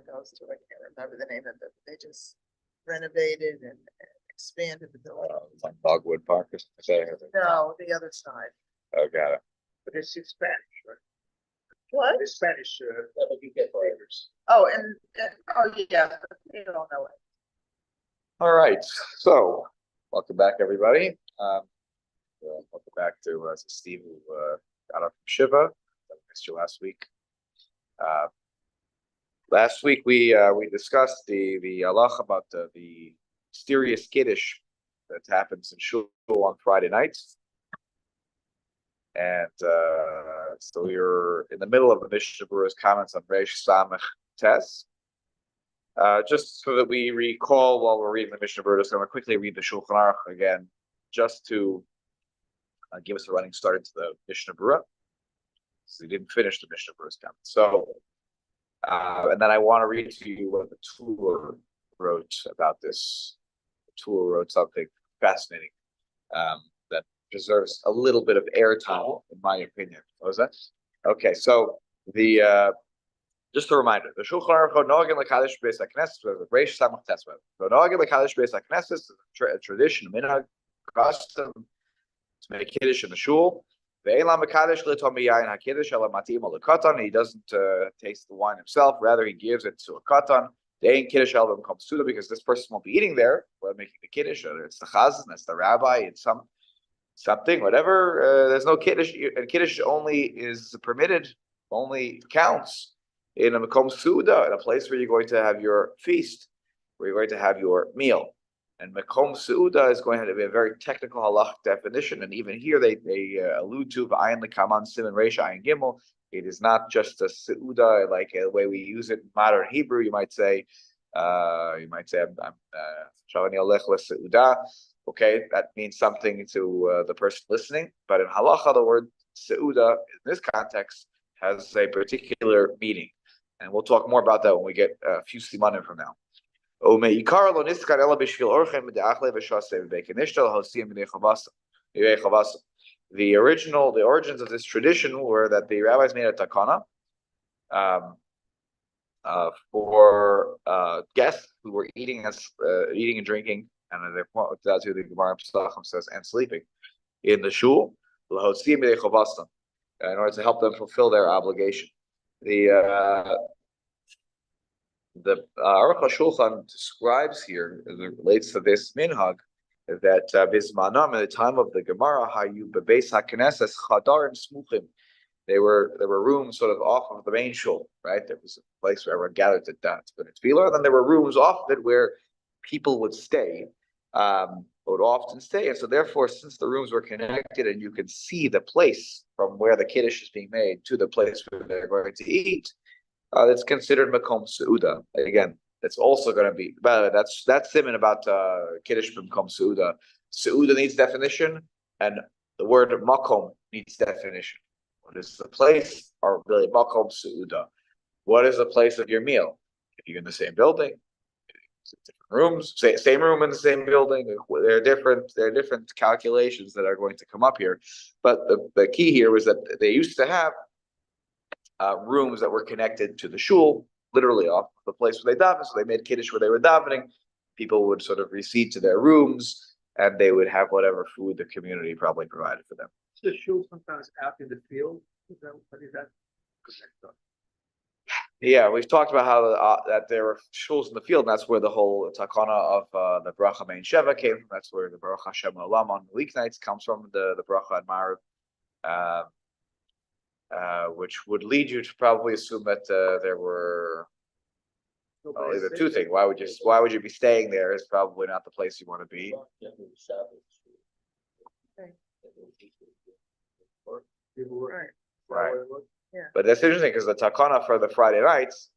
goes to, I can't remember the name of it, they just renovated and expanded the building. Like Dogwood Park or something. No, the other side. Oh, got it. But it's in Spanish, right? What? It's Spanish, you get flavors. Oh, oh, yeah, you don't know it. All right, so welcome back, everybody. Welcome back to Steve, who got up from Shiva. I missed you last week. Last week we discussed the halach about the mysterious kiddush that happens in shul on Friday nights, and so we're in the middle of the Mishnah Berurah's comments on Reish Samech Tes. Just so that we recall while we're reading the Mishnah Berurah, so I'm going to quickly read the Shulchan Aruch again, just to give us a running start into the Mishnah Berurah. So we didn't finish the Mishnah Berurah's comment. So, and then I want to read to you what the Tur wrote about this. The Tur wrote something fascinating that deserves a little bit of airtime, in my opinion. What was that? Okay, so the just a reminder: the Shulchan Aruch Nogin Lekadosh Beis HaKnesses with Reish Samach Tes. Nogin Lekadosh Beis HaKnesses is a tradition, minhag, custom to make kiddush in the shul. He doesn't taste the wine himself; rather, he gives it to a katan. Because this person won't be eating there while making the kiddush. Or it's the chazan, it's the rabbi, it's something, whatever. There's no kiddush, and kiddush only is permitted, only counts in a makom suda, in a place where you're going to have your feast, where you're going to have your meal. And makom suda is going to be a very technical halach definition, and even here they allude to v'ayin lekaman siman reish ayin gimel. It is not just a suda like the way we use it in modern Hebrew. You might say, I'm shavani alech leseuda. Okay, that means something to the person listening. But in halacha, the word seuda in this context has a particular meaning, and we'll talk more about that when we get a few simanim from now. The origins of this tradition were that the rabbis made a takana for guests who were eating and drinking, and that's who the Gemara Pesachim says, and sleeping in the shul, in order to help them fulfill their obligation. The Aruch HaShulchan describes here, as it relates to this minhag, that bismanam, at the time of the Gemara, hayu bebeis hakneses chadarim smuchim. There were rooms sort of off of the main shul, right? There was a place where everyone gathered to tefillah, and then there were rooms off of it where people would stay, would often stay, and so therefore, since the rooms were connected and you could see the place from where the kiddush is being made to the place where they're going to eat, that's considered makom seuda. Again, it's also going to be, that's siman about kiddush makom seuda. Seuda needs definition, and the word makom needs definition. What is the place, or really makom seuda? What is the place of your meal? If you're in the same building, different rooms, same room in the same building, there are different calculations that are going to come up here. But the key here was that they used to have rooms that were connected to the shul, literally off the place where they daven. So they made kiddush where they were davening. People would sort of recede to their rooms, and they would have whatever food the community probably provided for them. The shul sometimes out in the field. What is that? Yeah, we've talked about how that there were shuls in the field, and that's where the whole takana of the bracha mein sheva came from. That's where the baruch Hashem olam on weeknights comes from. The bracha and Marav. Which would lead you to probably assume that there were either two things. Why would you be staying there is probably not the place you want to be. Right. Yeah. But that's interesting because the takana for the Friday nights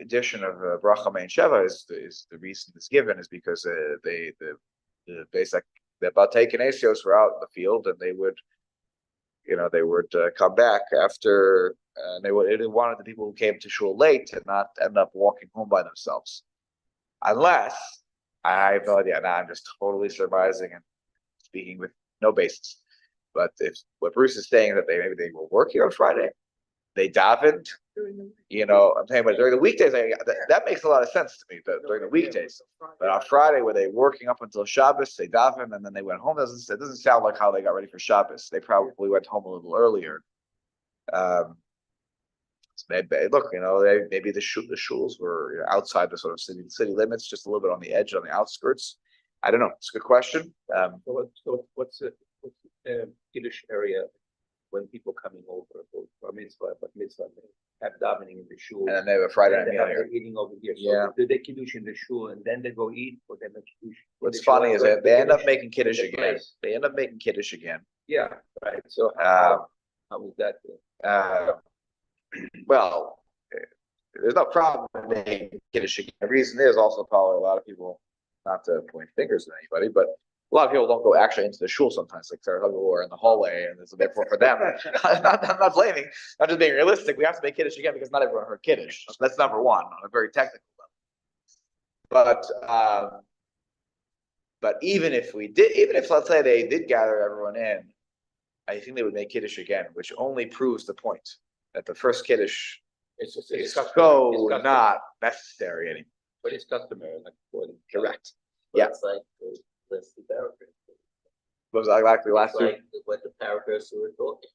edition of bracha mein sheva is the reason it's given is because the basic the batei kinesios were out in the field, and they would come back after, and they wanted the people who came to shul late to not end up walking home by themselves. Unless, I have no idea, now I'm just totally surmising and speaking with no basis. But if what Bruce is saying that maybe they were working on Friday, they davened. During the week. You know, I'm saying, but during the weekdays, that makes a lot of sense to me. But during the weekdays, but on Friday, were they working up until Shabbos? They davened and then they went home. It doesn't sound like how they got ready for Shabbos. They probably went home a little earlier. So look, you know, maybe the shuls were, you know, outside the sort of city limits, just a little bit on the edge, on the outskirts. I don't know. It's a good question. What's the Kiddush area when people coming over for mitzvah, but mitzvah they have davening in the shul, And then they have a Friday night and they meal have here. their eating over here. Yeah. So do they Kiddush in the shul and then they go eat, or they make Kiddush? in What's the shul funny and is then that they end up Kiddush making Kiddush in the again. place? They end up making Kiddush again. Yeah, right. So Um, how was that? Well, there's no problem with making Kiddush again. The reason is also probably a lot of people, not to point fingers at anybody, but a lot of people don't go actually into the shul sometimes. Like there are people who are in the hallway, and so therefore for them, I'm not blaming. I'm just being realistic. We have to make Kiddush again because not everyone heard Kiddush. So that's number one on a very technical level. But even if let's say they did gather everyone in, I think they would make Kiddush again, which only proves the point that the first Kiddush It's is customary. so It's customary. not necessary anymore. But it's customary, like according to- Correct. But Yeah. It's like the paragraph. Was that like the last It's two? like what the paragraphs we were talking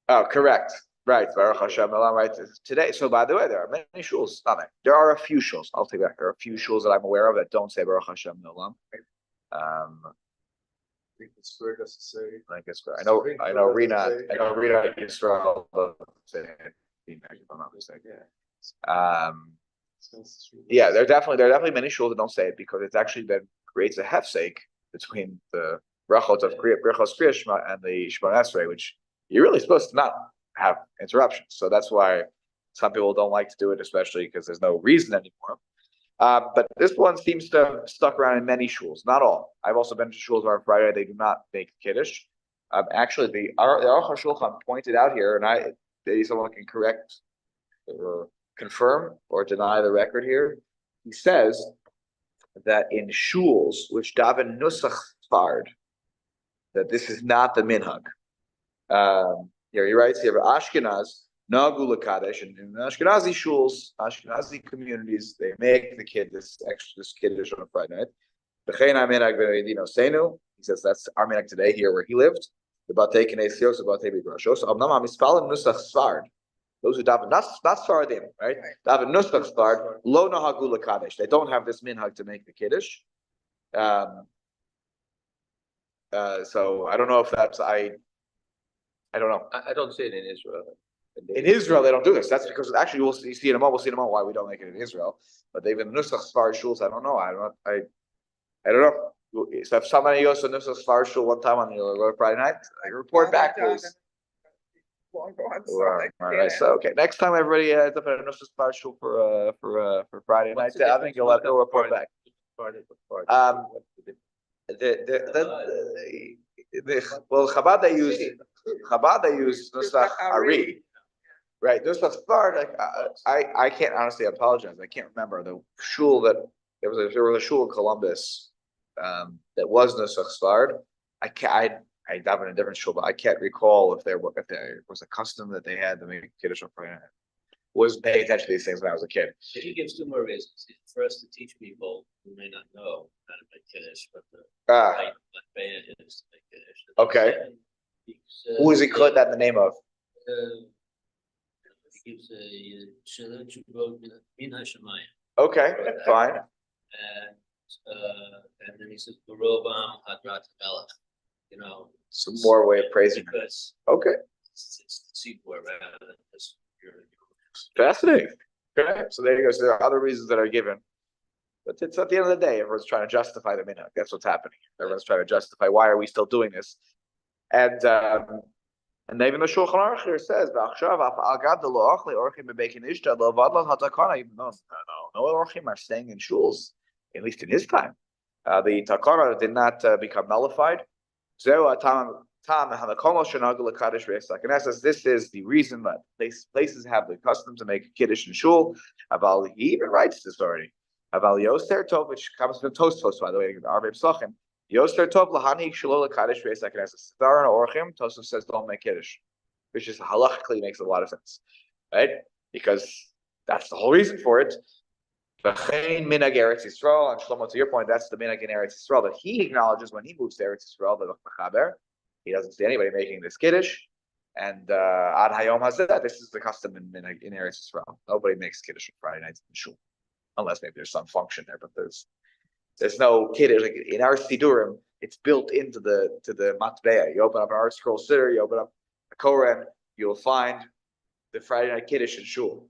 about. Oh, correct. Right. Baruch Hashem Elam, right. Today, so by the way, there are many shuls. There are a few shuls. I'll take that. There are a few shuls that I'm aware of that don't say Baruch Hashem Elam. I think it's fair to say. I guess I know Rina Yisrael say it, if I'm not mistaken. Yeah, there are definitely many shuls that don't say it because it's actually then creates a hefsek between the brachot of brachos Kriya Shema and the Shemona Esrei, which you're really supposed to not have interruptions. So that's why some people don't like to do it, especially because there's no reason anymore. But this one seems to have stuck around in many shuls, not all. I've also been to shuls where on Friday they do not make Kiddush. Actually, the Aruch HaShulchan pointed out here, and maybe someone can correct or confirm or deny the record here. He says that in shuls which daven nusach fard, that this is not the minhag. Here he writes here, Ashkenaz, Nagu Lakadesh, and in Ashkenazi shuls, Ashkenazi communities, they make the this Kiddush on a Friday night. He says that's our minhag today here where he lived. The Batei Kinesios, the Batei Midrashos. Amnam Mispalim Nusach Sfard. Those who daven not Sfardim, right? Daven Nusach Sfard, Lo Nahagu Lakadesh. They don't have this minhag to make the Kiddush. So I don't know if that's I don't know. I don't say it in Israel. In Israel, they don't do this. That's because actually we'll see in a moment. We'll see in a moment why we don't make it in Israel. But they've been Nusach Sfar shuls. I don't know. I don't know. So if somebody goes to Nusach Sfar shul one time on the Friday night, report back, please. All right. So okay, next time everybody heads up at a Nusach Sfar shul for Friday night, I think you'll report back. Well, Chabad they use Nusach Ari, right? Nusach Sfard. Like I can't honestly apologize. I can't remember the shul that there was a shul in Columbus that was Nusach Sfard. I dive in a different shul, but I can't recall if there was a custom that they had to make Kiddush on Friday night. Was paying attention to these things when I was a kid. He gives two more reasons. For us to teach people who may not know how to make Kiddush, but the right way is to make Kiddush. Okay. Who is he called that in the name of? He gives a Shalom Chubot Min HaShamayim. Okay, fine. And then he says Barobam Hadrat Melech. You know, Some more way of praising him. because Okay, it's the sequel rather than just your. fascinating. Okay, so there you go. So there are other reasons that are given, but it's at the end of the day, everyone's trying to justify the minhag. That's what's happening. Everyone's trying to justify why are we still doing this, and even the Shulchan Aruch here says, even though no orchim are staying in shuls, at least in his time. The takara did not become nullified. This is the reason that places have the custom to make Kiddush and shul. He even writes this already. Yoster Tov, which comes from Tosfos, by the way, in Arvei Psachim. Yoster Tov lahanik shelo lekadosh v'esakneses. There are no orchim. Tosfos says don't make Kiddush. which is halachically makes a lot of sense, right? Because that's the whole reason for it. Minhag Eretz Yisrael, and Shlomo, to your point, that's the minhag in Eretz Yisrael that he acknowledges when he moves to Eretz Yisrael, the Mechaber. He doesn't see anybody making this kiddush, and Ad Hayom Hazeh, this is the custom in Eretz Yisrael. Nobody makes kiddush on Friday nights in shul, unless maybe there's some function there, but there's no kiddush like in our Sidurim. It's built into the matbeah. You open up an art scroll siddur, you open up a Koran, you'll find the Friday night kiddush in shul.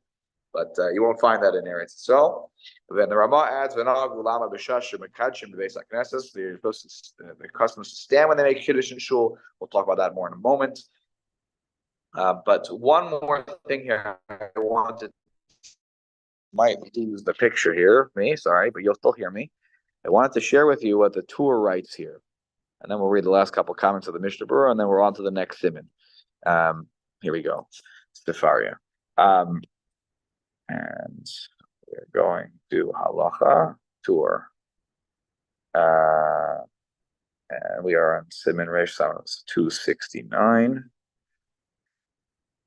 But you won't find that in Eretz Yisrael. Then the Ramah adds, "V'nag ulama b'shash mekadshim b'beis haknesses." They're supposed to, the customs to stand when they make kiddush in shul. We'll talk about that more in a moment. But one more thing here, I wanted might lose the picture here. Sorry, but you'll still hear me. I wanted to share with you what the Tur writes here, and then we'll read the last couple comments of the Mishnah Berurah, and then we're on to the next siman. Here we go, Stefaria. And we're going to halacha Tur. And we are on siman Reish Samas 269.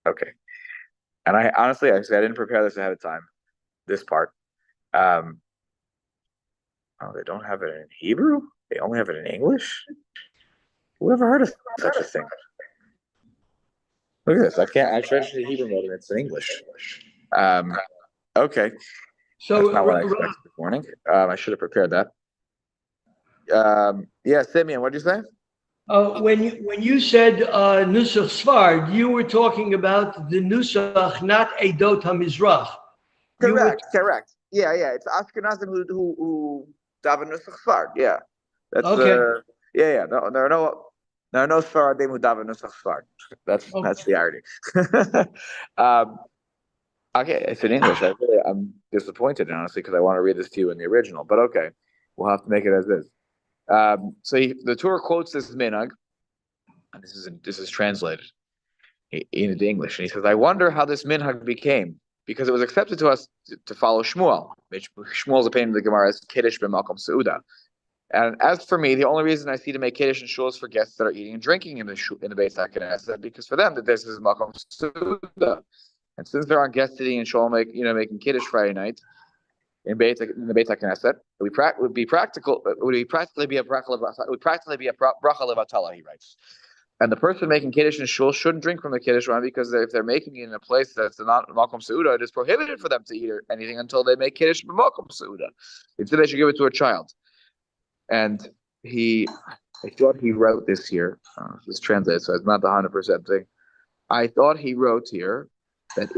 Okay. And I honestly, I didn't prepare this ahead of time. This part. Oh, they don't have it in Hebrew? They only have it in English? Who ever heard of such a thing? Look at this. I tried to the Hebrew mode and it's in English. Okay. So that's not what I expected this morning. I should have prepared that. Yeah, Simeon, what did you say? When you said Nusach Sfard, you were talking about the Nusach, not Eidot HaMizrach. Correct. Yeah. It's Ashkenazim who daven Nusach Sfard. Yeah. That's okay. Yeah. No, there are no Sfaradim who daven Nusach Sfard. That's the irony. Okay, it's in English. I'm disappointed, honestly, because I want to read this to you in the original. But okay, we'll have to make it as is. So the Torah quotes this minhag, and this is translated into English, and he says, "I wonder how this minhag became, because it was accepted to us to follow Shmuel. Shmuel's opinion of the Gemara is kiddush b'makom seuda. And as for me, the only reason I see to make kiddush and shul is for guests that are eating and drinking in the Beis HaKnesset, because for them that this is makom seuda. And since there aren't guests sitting in shul, making kiddush Friday night in the Beit HaKnesset, it would practically be a bracha levatala. He writes, and the person making kiddush in shul shouldn't drink from the kiddush wine, because if they're making it in a place that's not makom seuda, it is prohibited for them to eat anything until they make kiddush b'makom seuda. Instead, they should give it to a child. And I thought he wrote this here. This translates, so it's not the 100% thing. I thought he wrote here that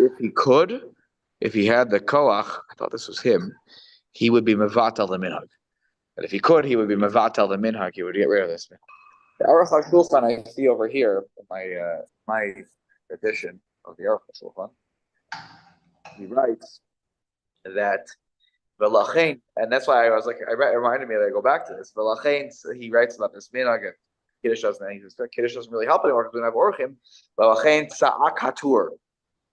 if he had the koach, I thought this was him, he would be mevatel the minhag. That if he could, he would be mevatel the minhag. He would get rid of this. The Aruch HaShulchan I see over here, my edition of the Aruch HaShulchan, he writes that v'lachein, and that's why I was like, it reminded me that I go back to this. V'lachein, so he writes about this minhag. Kiddush doesn't really help anymore because we don't have orchim. V'lachein tza'ak hatur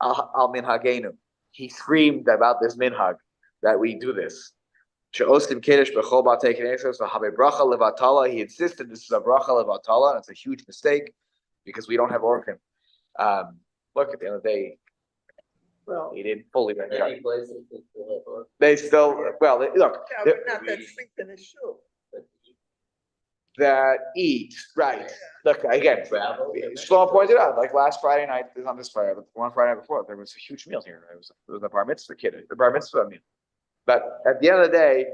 al minhagenu. He screamed about this minhag, that we do this. She'osim kiddush b'chol b'atei knesses v'habei bracha levatala. He insisted this is a bracha levatala, and it's a huge mistake because we don't have orchim. Look, at the end of the day, well, he didn't fully make it. They still, look. Yeah, but not that sleep in the shul. That eat, right. Look, again, Shlomo pointed out, like last Friday night, not this Friday, but one Friday night before, there was a huge meal here. It was a bar mitzvah kiddush, the bar mitzvah meal. But at the end of the day,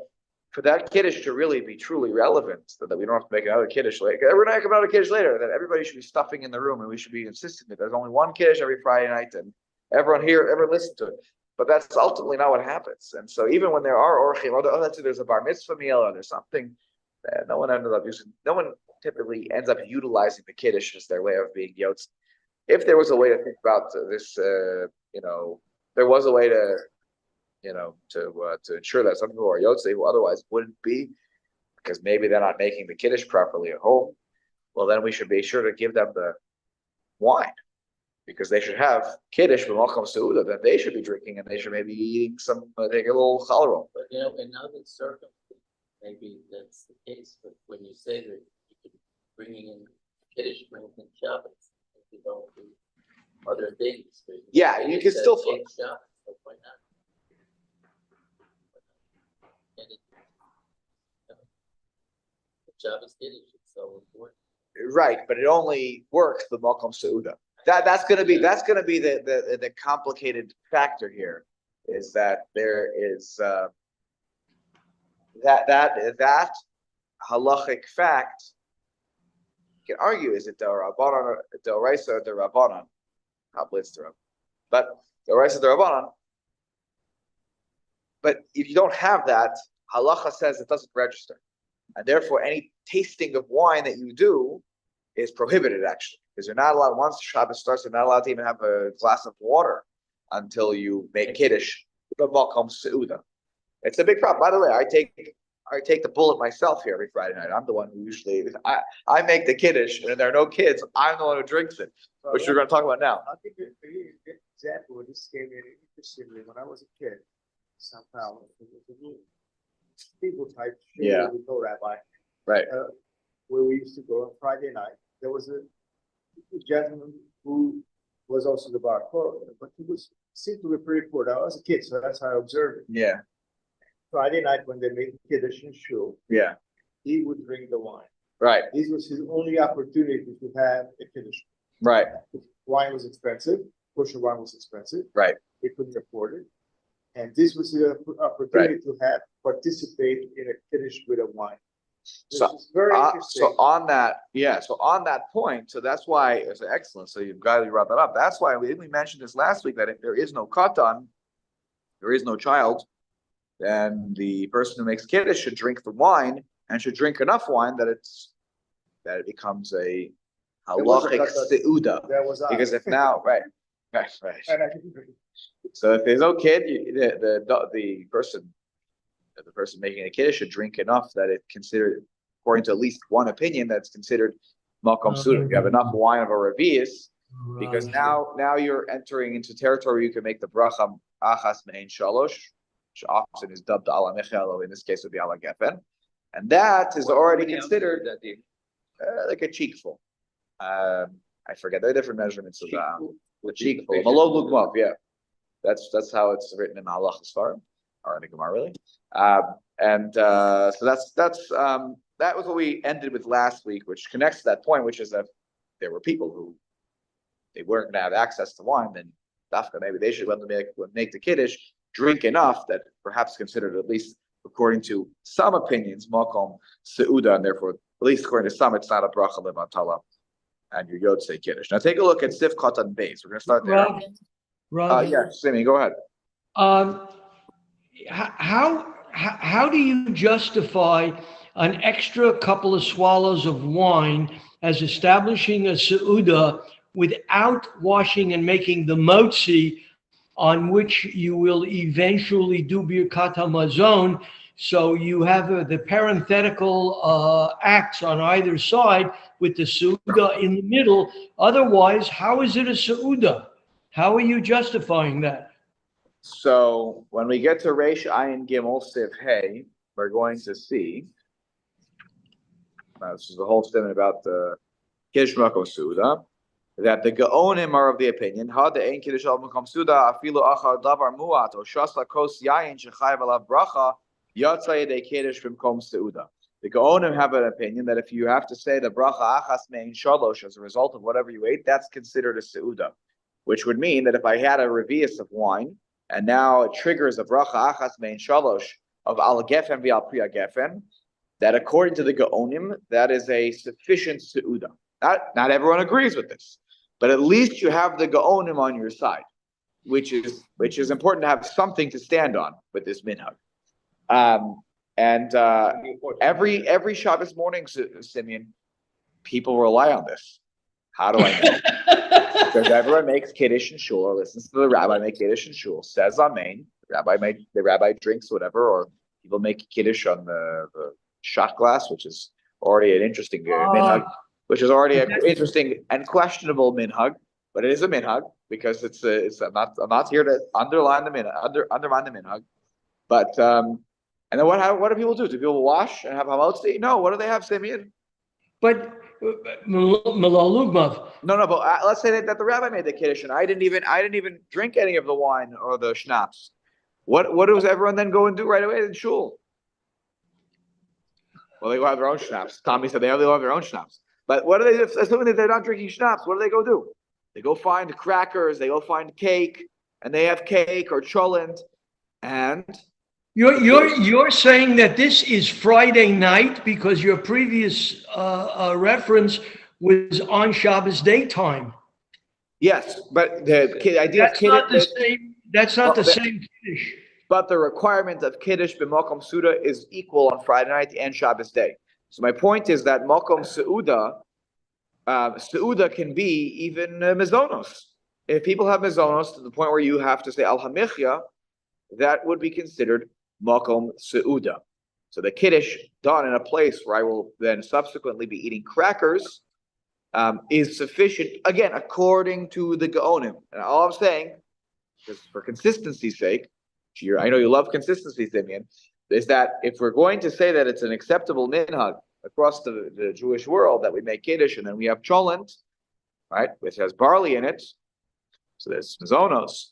for that kiddush to really be truly relevant, so that we don't have to make another kiddush later, we're not going to make another kiddush later, that everybody should be stuffing in the room, and we should be insisting that there's only one kiddush every Friday night, and everyone listen to it. But that's ultimately not what happens. And so even when there are orchim, there's a bar mitzvah meal, or there's something, no one typically ends up utilizing the kiddush as their way of being yotz. If there was a way to think about this, there was a way to ensure that some people are yotze who otherwise wouldn't be, because maybe they're not making the kiddush properly at home. Well, then we should be sure to give them the wine, because they should have kiddush b'makom seuda that they should be drinking, and they should maybe be eating take a little challah. But in other circumstances, maybe that's the case. But when you say that you could bringing in kiddush, bringing in Shabbat, if you don't do other things. Yeah, you can still flip. Shop, so why not? And Shabbos Kiddush is so important. Right, but it only works the Malcolm Seuda. That's gonna be the complicated factor here, is that there is that halachic fact. You can argue, is it the Rabbanan or the Oraisa or the Rabbanan? But the Oraisa or the Rabbanan. But if you don't have that, halacha says it doesn't register, and therefore any tasting of wine that you do is prohibited, actually, because you're not allowed. Once Shabbos starts, you're not allowed to even have a glass of water until you make kiddush. The Malkam Seuda. It's a big problem. By the way, I take the bullet myself here every Friday night. I'm the one who usually I make the kiddush, and if there are no kids, I'm the one who drinks it, which we're going to talk about now. I'll give you an example. This gave me interestingly when I was a kid, Sao Paulo, it was a little people type Yeah. with no rabbi. Right. Where we used to go on Friday night. There was a gentleman who was also the bar court, but he seemed to be pretty poor. I was a kid, so that's how I observed it. Yeah. Friday night when they made kiddush and shul, Yeah. he would drink the wine. Right. This was his only opportunity to have a kiddush. Right. Wine was expensive. Kosher wine was expensive. Right. They couldn't afford it. And this was the opportunity to participate in a kiddush with a wine. This So, is very interesting. so on that point, so that's why it's excellent. So you've got to brought that up. That's why we mentioned this last week, that if there is no katan, there is no child, then the person who makes kiddush should drink the wine and should drink enough wine that it becomes a halachic seuda. That was Because if now, right. And I didn't drink. So if there's no kid, the person making a kiddush should drink enough that it considered, according to at least one opinion, that's considered malkam suda. You have enough wine of a revius, because now you're entering into territory where you can make the bracha achas mein shalosh, which often is dubbed ala mechelo. In this case, would be ala gefen, and that is already considered like a cheekful. I forget, there are different measurements of the cheekful. Malol lugmav, yeah. That's how it's written in halach svarim, or in the Gemara, really. So that was what we ended with last week, which connects to that point, which is that there were people who they weren't going to have access to wine, then dafka, maybe they should, when they make the kiddush, drink enough that perhaps considered, at least according to some opinions, makom seuda, and therefore, at least according to some, it's not a bracha levatala, and your yotzei kiddush. Now take a look at Sifkat and Beis. We're going to start there. Rob, Yeah, Simi, go ahead. How do you justify an extra couple of swallows of wine as establishing a seuda without washing and making the motzi, on which you will eventually do birkat hamazon? So you have the parenthetical acts on either side with the seuda in the middle. Otherwise, how is it a seuda? How are you justifying that? So when we get to Reish Ayin Gimel Sif Hey, we're going to see. This is the whole statement about the Kiddush Makom Suda, that the Gaonim are of the opinion, Ha de Ein Kiddush Al Makom Suda Afilu Achar Davar Muat or Shasla Kos Yayin Shechayev Alav Bracha Yatzay de Kiddush B'Makom Suda. The Gaonim have an opinion that if you have to say the Bracha Achas Mein Shalosh as a result of whatever you ate, that's considered a Seuda, which would mean that if I had a revius of wine and now it triggers a Bracha Achas Mein Shalosh of Al Gefen V'Al Priya Gefen, that according to the Gaonim, that is a sufficient Seuda. Not everyone agrees with this, but at least you have the Gaonim on your side, which is important to have something to stand on with this minhag. Every Shabbos morning, Simeon, people rely on this. How do I know? Because everyone makes kiddush and shul, or listens to the rabbi make kiddush and shul, says amen. The rabbi drinks whatever, or people make kiddush on the shot glass, which is already an interesting minhag, which is already an interesting and questionable minhag, but it is a minhag because I'm not here to undermine the minhag, but and then what do people do? Do people wash and have hamotzi? No. What do they have, Simeon? But Malalugmav. No, but let's say that the rabbi made the kiddush, and I didn't even drink any of the wine or the schnapps. What does everyone then go and do right away in shul? Well, they go have their own schnapps. Tommy said they have their own schnapps. But what do they, assuming that they're not drinking schnapps, what do they go do? They go find crackers, they go find cake, and they have cake or cholent, and You're saying that this is Friday night because your previous reference was on Shabbos daytime. yes, but the idea of That's kiddush. not the same. That's not the same kiddush. But the requirement of kiddush b'makom suda is equal on Friday night and Shabbos day. So my point is that makom seuda can be even mezonos. If people have mezonos to the point where you have to say al hamichya, that would be considered makom seuda. So the kiddush done in a place where I will then subsequently be eating crackers is sufficient, again, according to the Gaonim. And all I'm saying, just for consistency's sake, I know you love consistency, Simeon, is that if we're going to say that it's an acceptable minhag across the Jewish world that we make kiddush and then we have cholent, right, which has barley in it, so there's mazonos,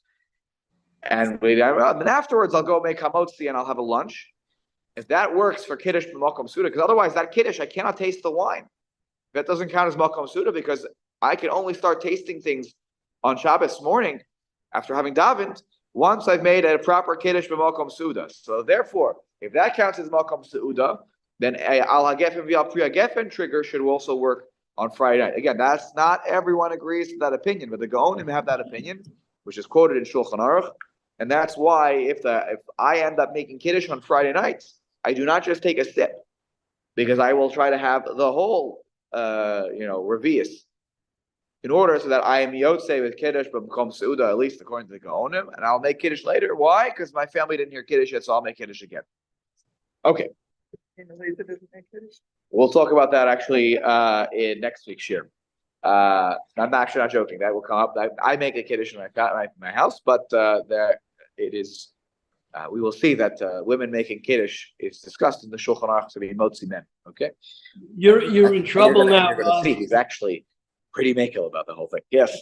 and then afterwards I'll go make hamotzi and I'll have a lunch. If that works for kiddush b'makom suda, because otherwise that kiddush I cannot taste the wine. That doesn't count as makom suda because I can only start tasting things on Shabbos morning after having davened once I've made a proper kiddush b'makom suda. So therefore, if that counts as makom suda, then al hagefen v'al pri hagefen trigger should also work on Friday night. Again, that's not everyone agrees to that opinion, but the Gaonim have that opinion, which is quoted in Shulchan Aruch, and that's why if I end up making kiddush on Friday nights, I do not just take a sip, because I will try to have the whole revius in order so that I am yotze with kiddush but become seuda, at least according to the Gaonim, and I'll make kiddush later. Why? Because my family didn't hear kiddush yet, so I'll make kiddush again. Okay. We'll talk about that actually in next week's shir. I'm actually not joking. That will come up. I make a kiddush in my house, but there it is. We will see that women making kiddush is discussed in the Shulchan Aruch to be motzi men. Okay. You're in trouble now. You're going to see he's actually pretty makel about the whole thing. Yes,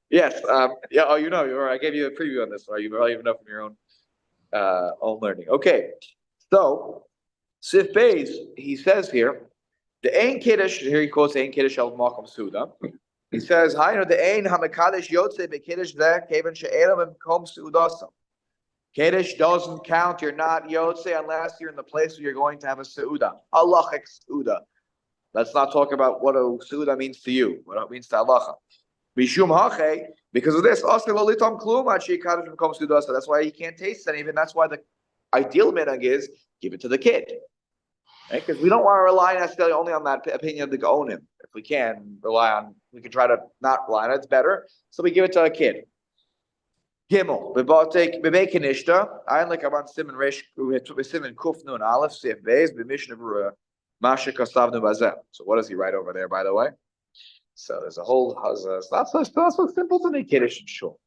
yes. Yeah. Oh, I gave you a preview on this, or you probably even know from your own learning. Okay. So Sif Beis, he says here, the Ein Kiddush, here he quotes Ein Kiddush al Makom Suda. He says, the Ein HaMekadesh Yotze B'Kiddush Zeh Kevan She'elam B'Kom Suudasam. Kiddush doesn't count, you're not Yotze unless you're in the place where you're going to have a Suuda, halachic Suuda. Let's not talk about what a Suuda means to you, what it means to halacha. Bishum Hache, because of this, Asr Lo Litom Klum Ad She'Kadosh B'Kom Suudasam. That's why he can't taste anything. That's why the ideal minhag is give it to the kid, right? Because we don't want to rely necessarily only on that opinion of the Gaonim. If we can we can try to not rely on it. It's better, so we give it to a kid. Gimel bebatek bebekenishta. I like about Simon Resh Simon Kufnu and Aleph Sif Beis b'Mishnah Berurah Masha Kasavnu Bazeh. So what does he write over there, by the way? So there's a whole. It's not so simple to make kiddush and shul.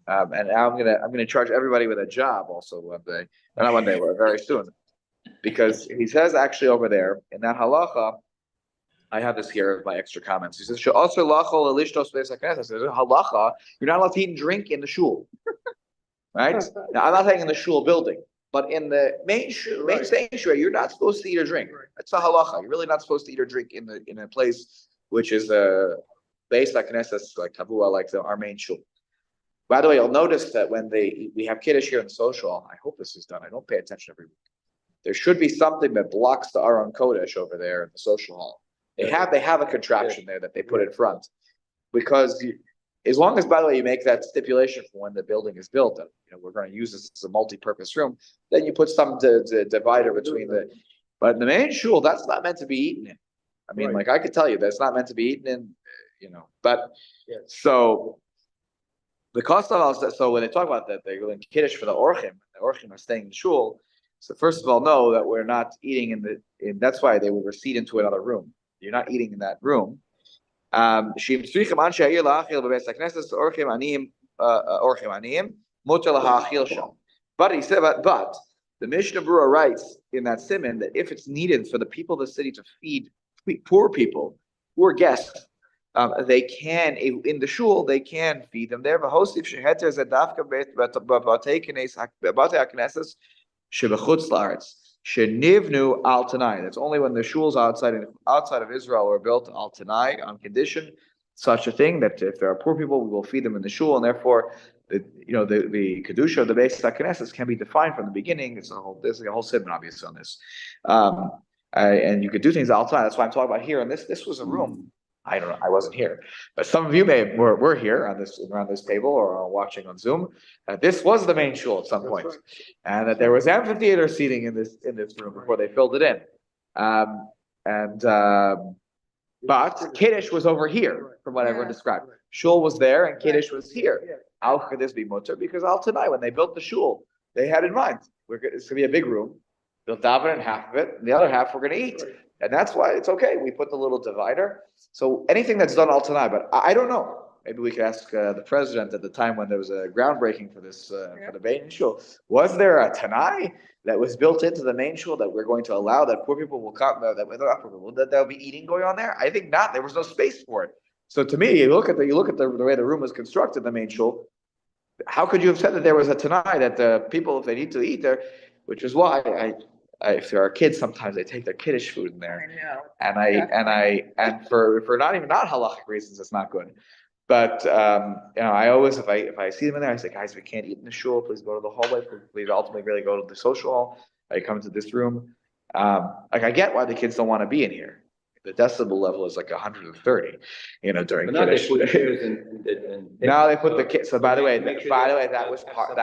And I'm gonna charge everybody with a job also one day, not one day, but very soon, because he says actually over there in that halacha, I have this here as my extra comments. He says also halacha, you're not allowed to eat and drink in the shul, right? Now I'm not saying in the shul building, but in the main sanctuary, you're not supposed to eat or drink. That's a halacha. You're really not supposed to eat or drink in a place which is based like Knesset, like Kavua, like our main shul. By the way, you'll notice that when we have kiddush here in the social hall, I hope this is done. I don't pay attention every week. There should be something that blocks the Aron Kodesh over there in the social hall. They have a contraption there that they put in front, because as long as, by the way, you make that stipulation for when the building is built, that we're going to use this as a multi-purpose room, then you put some divider between But in the main shul, that's not meant to be eaten in. I mean, like I could tell you that's not meant to be eaten in. But so. The cost of so when they talk about that, they're going kiddush for the orchim are staying in shul. So first of all, know that we're not eating that's why they will recede into another room. You're not eating in that room. But he said, but the Mishnah Berurah writes in that siman that if it's needed for the people of the city to feed poor people, poor guests, they can in the shul they can feed them there. V'hosif sheheter zedavka b'batei hakneses shebechutz laaretz shenivnu al tanai. That's only when the shuls outside of Israel are built al tanai on condition such a thing that if there are poor people, we will feed them in the shul, and therefore the kedusha of the Beis HaKnesses can be defined from the beginning. There's a whole siddur obviously on this, and you could do things outside. That's why I'm talking about here. And this was a room. I don't know. I wasn't here, but some of you were here around this table or watching on Zoom. This was the main shul at some point, and that there was amphitheater seating in this room before they filled it in, but Kiddush was over here, from what everyone described. Shul was there, and Kiddush was here. How could this be mutter? Because al tanai, when they built the shul, they had in mind it's going to be a big room. They'll daven in half of it, and the other half we're going to eat, and that's why it's okay. We put the little divider. So anything that's done al tanai, but I don't know. Maybe we could ask the president at the time when there was a groundbreaking for this for the main shul. Was there a tanai that was built into the main shul that we're going to allow that poor people will come that there'll be eating going on there? I think not. There was no space for it. So to me, you look at the way the room was constructed, the main shul. How could you have said that there was a tanai that the people, if they need to eat there, which is why if there are kids, sometimes they take their kiddush food in there. I know. And for not halachic reasons, it's not good. But I always if I see them in there, I say, guys, we can't eat in the shul. Please go to the hallway. Please ultimately really go to the social hall. I come to this room. I get why the kids don't want to be in here. The decibel level is like 130, during Kiddush. Now they put the kids. So by the way, that was part of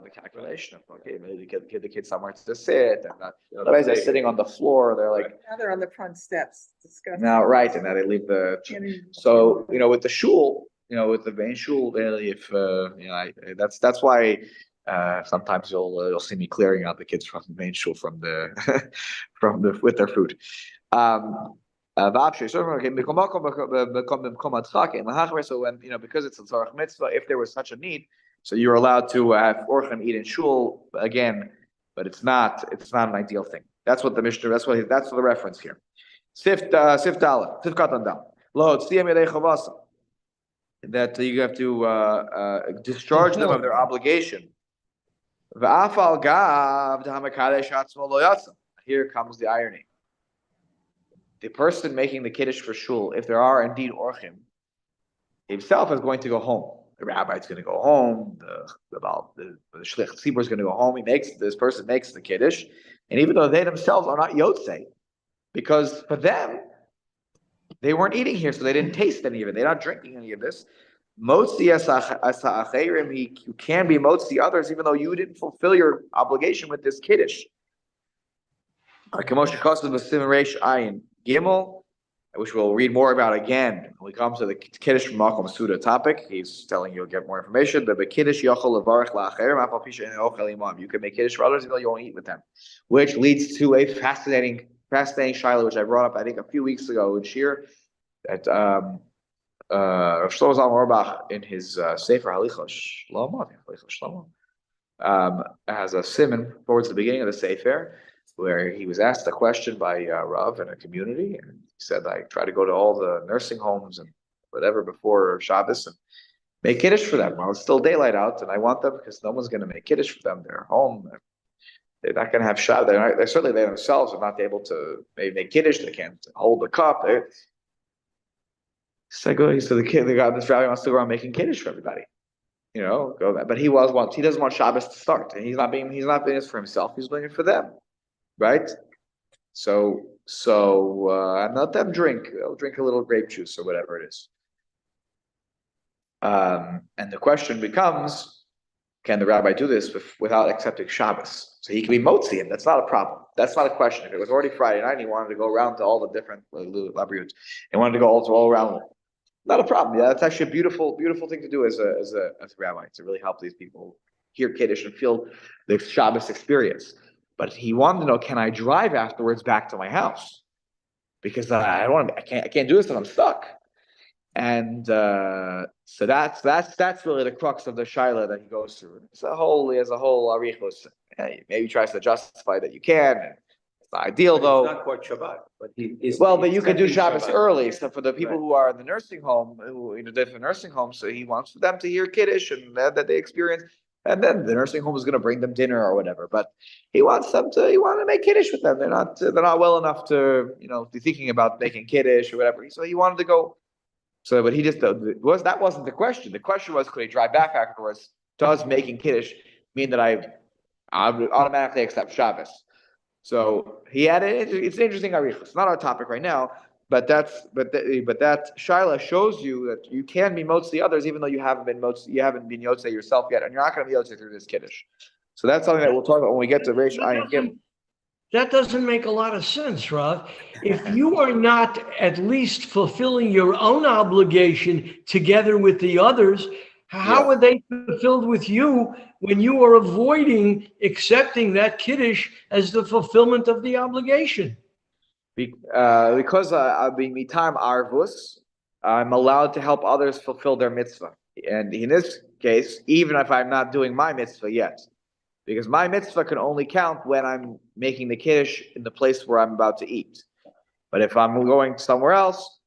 the calculation. Okay, maybe give the kids somewhere to sit, and otherwise they're sitting on the floor. They're like now they're on the front steps. Disgusting. Now, right, and now they leave the. So with the shul, with the main shul, if that's why. Sometimes you'll see me clearing out the kids from the main shul from the with their food. So when because it's a tzarach mitzvah, if there was such a need, so you're allowed to have orchim eat in shul again, but it's not an ideal thing. That's what the Mishnah. That's the reference here. Sif katan dal. Lo tziyam yedei chavasa. That you have to discharge them of their obligation. Here comes the irony. The person making the kiddush for shul, if there are indeed orchim, himself is going to go home. The rabbi is going to go home. The shlich tzibur is going to go home. This person makes the kiddush, and even though they themselves are not yotzei, because for them they weren't eating here, so they didn't taste any of it. They're not drinking any of this. Motzi asa acherim, you can be motzi others, even though you didn't fulfill your obligation with this kiddush. Which we'll read more about again when we come to the kiddush from Makom Suda topic. He's telling you will get more information. But kiddush yachol levarach la'acherim. You can make kiddush for others even though you won't eat with them, which leads to a fascinating shiloh which I brought up I think a few weeks ago in Shir that Shlomo Zalman Auerbach in his Sefer Hilchot Shabbat has a siman towards the beginning of the Sefer, where he was asked a question by Rav in a community, and he said, I try to go to all the nursing homes and whatever before Shabbos and make kiddush for them while it's still daylight out, and I want them because no one's going to make kiddush for them. They're home. They're not going to have Shabbos. They're certainly they themselves are not able to maybe make kiddush. They can't hold the cup. So the guy, this rabbi wants to go around making kiddush for everybody. But he doesn't want Shabbos to start, and he's not doing this for himself. He's doing it for them. Right, so let them drink. They'll drink a little grape juice or whatever it is. And the question becomes: can the rabbi do this without accepting Shabbos? So he can be motzi, and that's not a problem. That's not a question. If it was already Friday night, and he wanted to go around to all the different labriut, and wanted to go all around. Not a problem. Yeah, that's actually a beautiful thing to do as a rabbi to really help these people hear kiddush and feel the Shabbos experience. But he wanted to know, can I drive afterwards back to my house? Because I can't do this and I'm stuck. And so that's really the crux of the shaila that he goes through. He has a whole arichos. Maybe he tries to justify that you can. not ideal But though. It's not called Shabbat, but he is. Well, but you could do accepting Shabbos Shabbat. early. So for the people Right. who are in the nursing home, who in a different nursing home, so he wants them to hear Kiddush and that they experience. And then the nursing home is going to bring them dinner or whatever. But he wants to make Kiddush with them. They're not well enough to, be thinking about making Kiddush or whatever. So he wanted to go. So, but he just, that wasn't the question. The question was, could he drive back afterwards? Does making Kiddush mean that I would automatically accept Shabbos? So he added, it's an interesting arichos. It's not our topic right now, but that Shaila shows you that you can be motzi others even though you haven't been yotzei yourself yet, and you're not going to be yotzei through this kiddush. So that's something that we'll talk about when we get to Reish Ayin Gimel. That doesn't make a lot of sense, Rav. If you are not at least fulfilling your own obligation together with the others, how are they fulfilled with you when you are avoiding accepting that kiddush as the fulfillment of the obligation? Because being mitam arvus, I'm allowed to help others fulfill their mitzvah. And in this case, even if I'm not doing my mitzvah yet, because my mitzvah can only count when I'm making the kiddush in the place where I'm about to eat. But if I'm going somewhere else,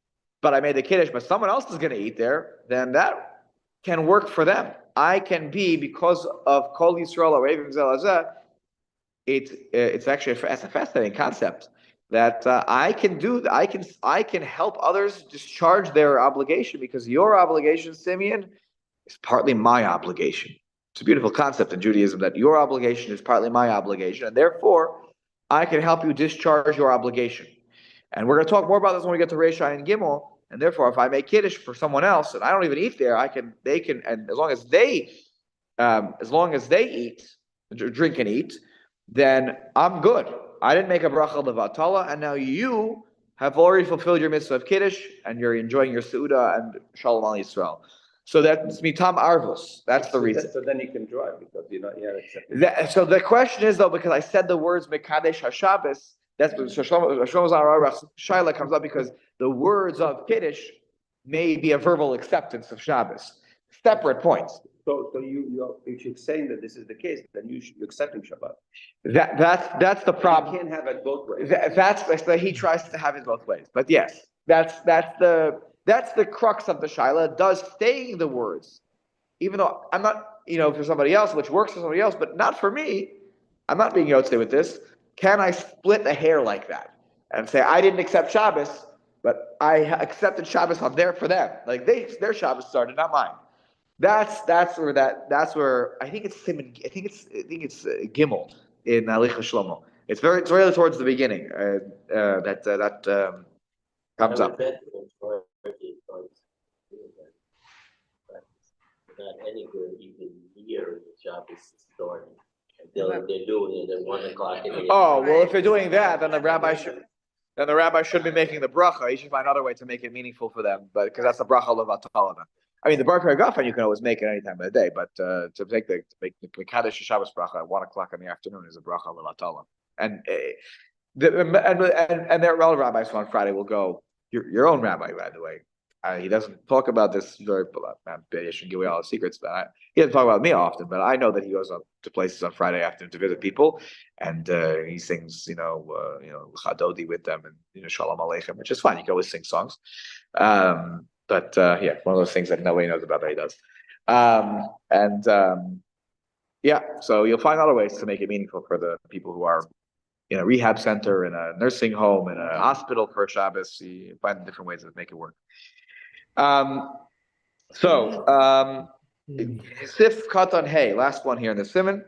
but I made the kiddush, but someone else is going to eat there, then that can work for them. I can be, because of Kol Yisrael Arevim Zelazeh, it's actually a fascinating concept that I can help others discharge their obligation, because your obligation, Simeon, is partly my obligation. It's a beautiful concept in Judaism that your obligation is partly my obligation, and therefore I can help you discharge your obligation. And we're going to talk more about this when we get to Reish Ayin Gimel. And therefore, if I make kiddush for someone else and I don't even eat there, they can, and as long as they eat, drink and eat, then I'm good. I didn't make a bracha levatala, and now you have already fulfilled your mitzvah of kiddush, and you're enjoying your seuda and shalom al Yisrael. So that's mitam arvus. That's the reason. So then you can drive because you're not yet accepting. So the question is though, because I said the words mekadesh hashabbos, that's Shaila comes up because the words of Kiddush may be a verbal acceptance of Shabbos. Separate points. So if you're saying that this is the case, then you're accepting Shabbat. That's the problem. You can't have it both ways. He tries to have it both ways. But yes, that's the crux of the Shaila. Does saying the words, even though I'm not, for somebody else, which works for somebody else, but not for me, I'm not being yotzei with this. Can I split a hair like that and say, I didn't accept Shabbos, but I accepted Shabbos on there for them. Like their Shabbos started, not mine. That's where I think it's Gimel in Hilchot Shlomo. It's really towards the beginning that comes up. Not any good even here the Shabbos is starting. They're doing it at 1 o'clock in the Oh, well, if you're doing that, then the rabbi should be making the bracha. He should find another way to make it meaningful for them, but because that's the bracha levatala. I mean, the bar Gafen you can always make it any time of the day, but to make the Mekadesh Shabbos bracha at 1 o'clock in the afternoon is a bracha levatala. And their rabbis on Friday will go. Your own rabbi, by the way. He doesn't talk about this very. I shouldn't give away all the secrets, but he doesn't talk about me often. But I know that he goes up to places on Friday afternoon to visit people, and he sings, Chadodi with them, and Shalom Aleichem, which is fine. You can always sing songs. But one of those things that nobody knows about that he does. So you'll find other ways to make it meaningful for the people who are in a rehab center, in a nursing home, in a hospital for Shabbos. You find different ways to make it work. Sif Katan Hey, last one here in the Siman,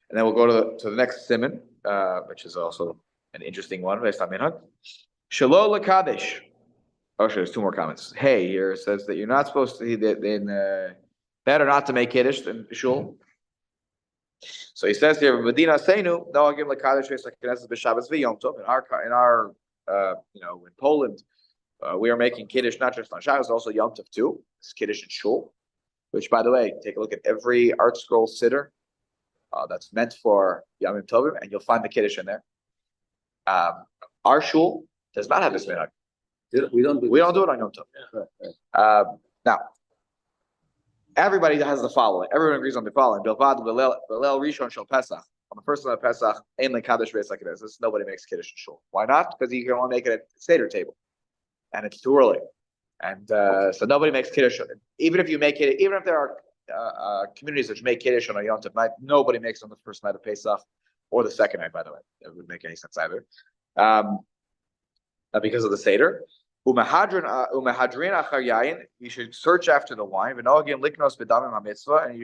and then we'll go to the next Siman, which is also an interesting one based on Minhag. Shalol Lakadesh. Oh, sure, there's 2 more comments. Hey, here it says that you're not supposed to better not to make Kiddush than Shul. So he says here, Medina Seinu, no Agim Lakadesh Knesset b'Shabbos v'Yom Tov. In our in Poland, we are making Kiddush not just on Shabbos, also Yom Tov too. It's Kiddush and Shul, which, by the way, take a look at every Art Scroll Siddur that's meant for Yom Tovim, and you'll find the Kiddush in there. Our Shul does not have this minhag. We don't do it on Yom Tov. Now, everybody has the following. Everyone agrees on the following. Bilvad Velel Rishon Shel Pesach. on the first night of Pesach, ain't like Kaddish Beis HaKnesses. Nobody makes Kiddush in shul. Why not? Because you can only make it at the Seder table, and it's too early. And so nobody makes Kiddush. Even if you make it, even if there are communities which make Kiddush on a Yom Tov night, nobody makes on the first night of Pesach or the second night, by the way. That wouldn't make any sense either. Because of the Seder. Umehadrin achar yayin, you should search after the wine. V'noagim liknos b'damim hamitzvah, and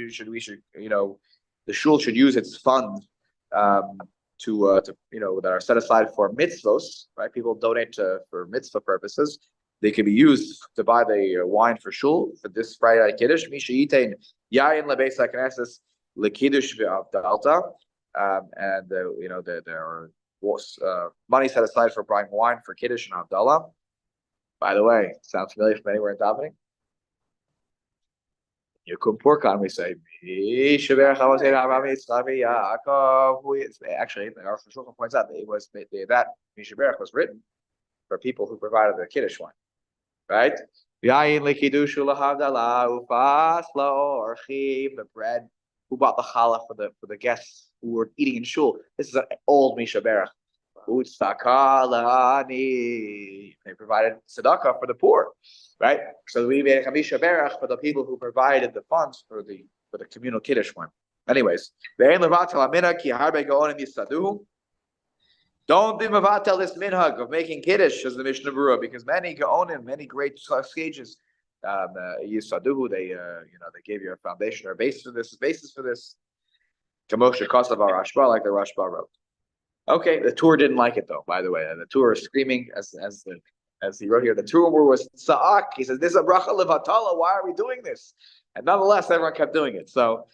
the shul should use its funds to that are set aside for mitzvos. Right, people donate for mitzvah purposes. They can be used to buy the wine for shul for this Friday night kiddush. Misha yitain yayin lebeis haknesses lekiddush v'avdalta, and there are money set aside for buying wine for kiddush and avdallah. By the way, sounds familiar from anywhere in davening? Yukum Porkan, we say, actually, the Aruch HaShulchan points out that that Mishaberach was written for people who provided the Kiddush wine, right? The bread, who bought the challah for the guests who were eating in shul. This is an old Mishaberach. They provided tzedakah for the poor, right? So we made a chamisha berach for the people who provided the funds for the communal kiddush one. Anyways, don't be mevatel this minhag of making kiddush as the Mishnah Berurah, because many gaonim, many great sages, yisaduhu, they gave you a foundation or basis for this. Kamosha Kosav Rashba, like the Rashba wrote. Okay, the tour didn't like it though. By the way, the tour is screaming as he wrote here. The tour was sa'ak. He says, "This is a bracha levatala. Why are we doing this?" And nonetheless, everyone kept doing it. So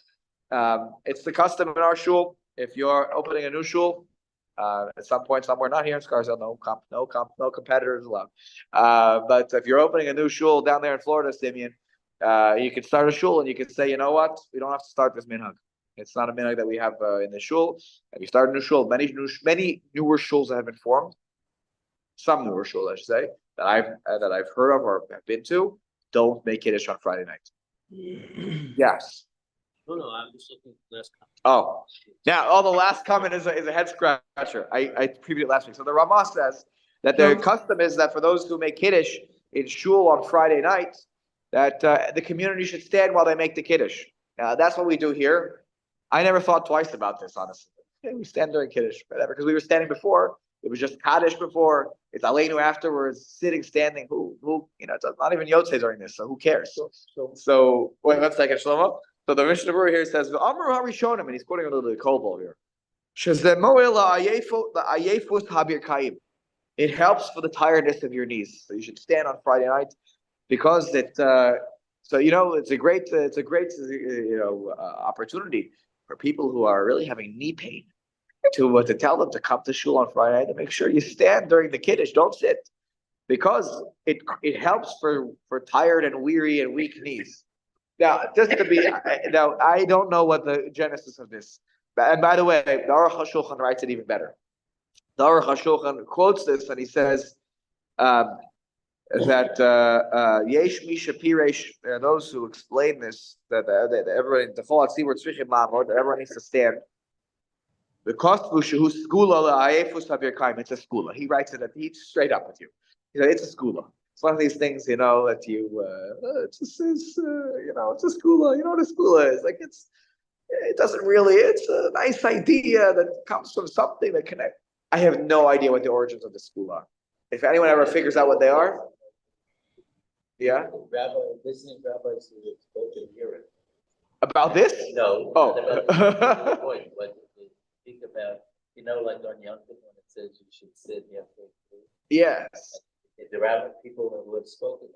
it's the custom in our shul. If you're opening a new shul at some point somewhere, not here in Scarsdale, no competitors allowed. But if you're opening a new shul down there in Florida, Simeon, you can start a shul and you can say, you know what, we don't have to start this minhag. It's not a minhag that we have in the shul. If you start a new shul, many newer shuls that have been formed, some newer shuls, I should say, that I've heard of or have been to, don't make Kiddush on Friday night. Yes. No, I'm just looking at the last comment. Oh, now, the last comment is a head scratcher. I previewed it last week. So the Ramah says that the custom is that for those who make Kiddush in shul on Friday night, that the community should stand while they make the Kiddush. That's what we do here. I never thought twice about this, honestly. We stand during Kiddush, whatever, because we were standing before. It was just Kaddish before. It's Aleinu afterwards, sitting, standing. Who, it's not even Yotzei during this, so who cares? So wait 1 second, Shlomo. So the Mishnah Berurah here says, "Amru HaRishonim," and he's quoting a little bit of Kolbol here. It helps for the tiredness of your knees. So you should stand on Friday night because it's a great opportunity for people who are really having knee pain to tell them to come to shul on Friday night, to make sure you stand during the Kiddush, don't sit, because it helps for tired and weary and weak knees. Now, I don't know what the genesis of this. And by the way, the Aruch HaShulchan writes it even better. The Aruch HaShulchan quotes this and he says that Yesh Misha Piresh, there are those who explain this, that everybody, the Chol HaTzibur Tzrichim La'amod, that everyone needs to stand. The Kostvu Shehu Skula La'ayefus HaBirkaim, it's a skula. He writes it, he's straight up with you. He said, it's a skula. It's one of these things, that you, it's a skula. You know what a skula is? Like, it doesn't really, it's a nice idea that comes from something that connects. I have no idea what the origins of the skula are. If anyone ever figures out what they are, yeah? Listening rabbis who have spoken hear it. About this? No. Oh. Point, but think about, like on Yom Tov when it says you should sit, you have to. Yes. There are people who have spoken,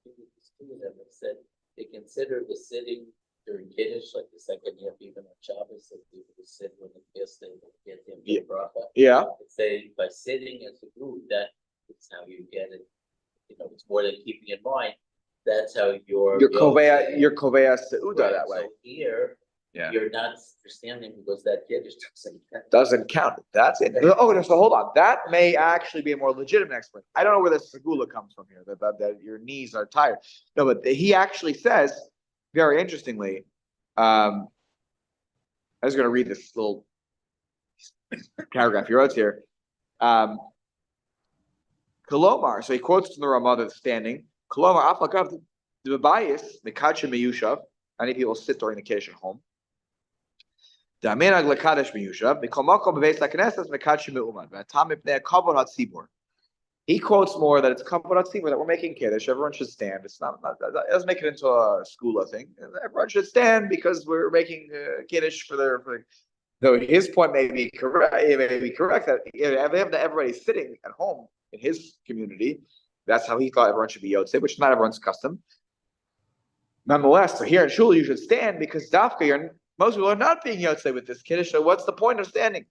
people who have said they consider the sitting during Kiddush, like the second half, even on Shabbos, that people who sit when they fast, they get them to bracha. Yeah. Say by sitting as a group, that is how you get it. It's more than keeping in mind. That's how your koveya seuda that way. So here, you're not standing because that Kiddush doesn't count. That's it. Oh, so hold on. That may actually be a more legitimate explanation. I don't know where the segula comes from here. That your knees are tired. No, but he actually says, very interestingly. I was going to read this little paragraph he wrote here. Kolomar, so he quotes from the Ramah that's standing. Kolomar, Aflakav, the bias, Mekadsha Meyushav, many people sit during the Kiddush at home. The Amenag Lakadesh Meyushav, Mikomakom Bebeis HaKnesses, Mekadsha Me'umad, V'atam Mipnei Kavod HaTzibur. He quotes more that it's Kavod HaTzibur, that we're making Kiddush, everyone should stand. It's not it doesn't make it into a school thing. Everyone should stand because we're making Kiddush for though his point may be correct, it may be correct that everybody's sitting at home in his community. That's how he thought everyone should be Yotzei, which is not everyone's custom. Nonetheless, so here in Shul you should stand because Dafka, most people are not being Yotzei with this Kiddush. So what's the point of standing?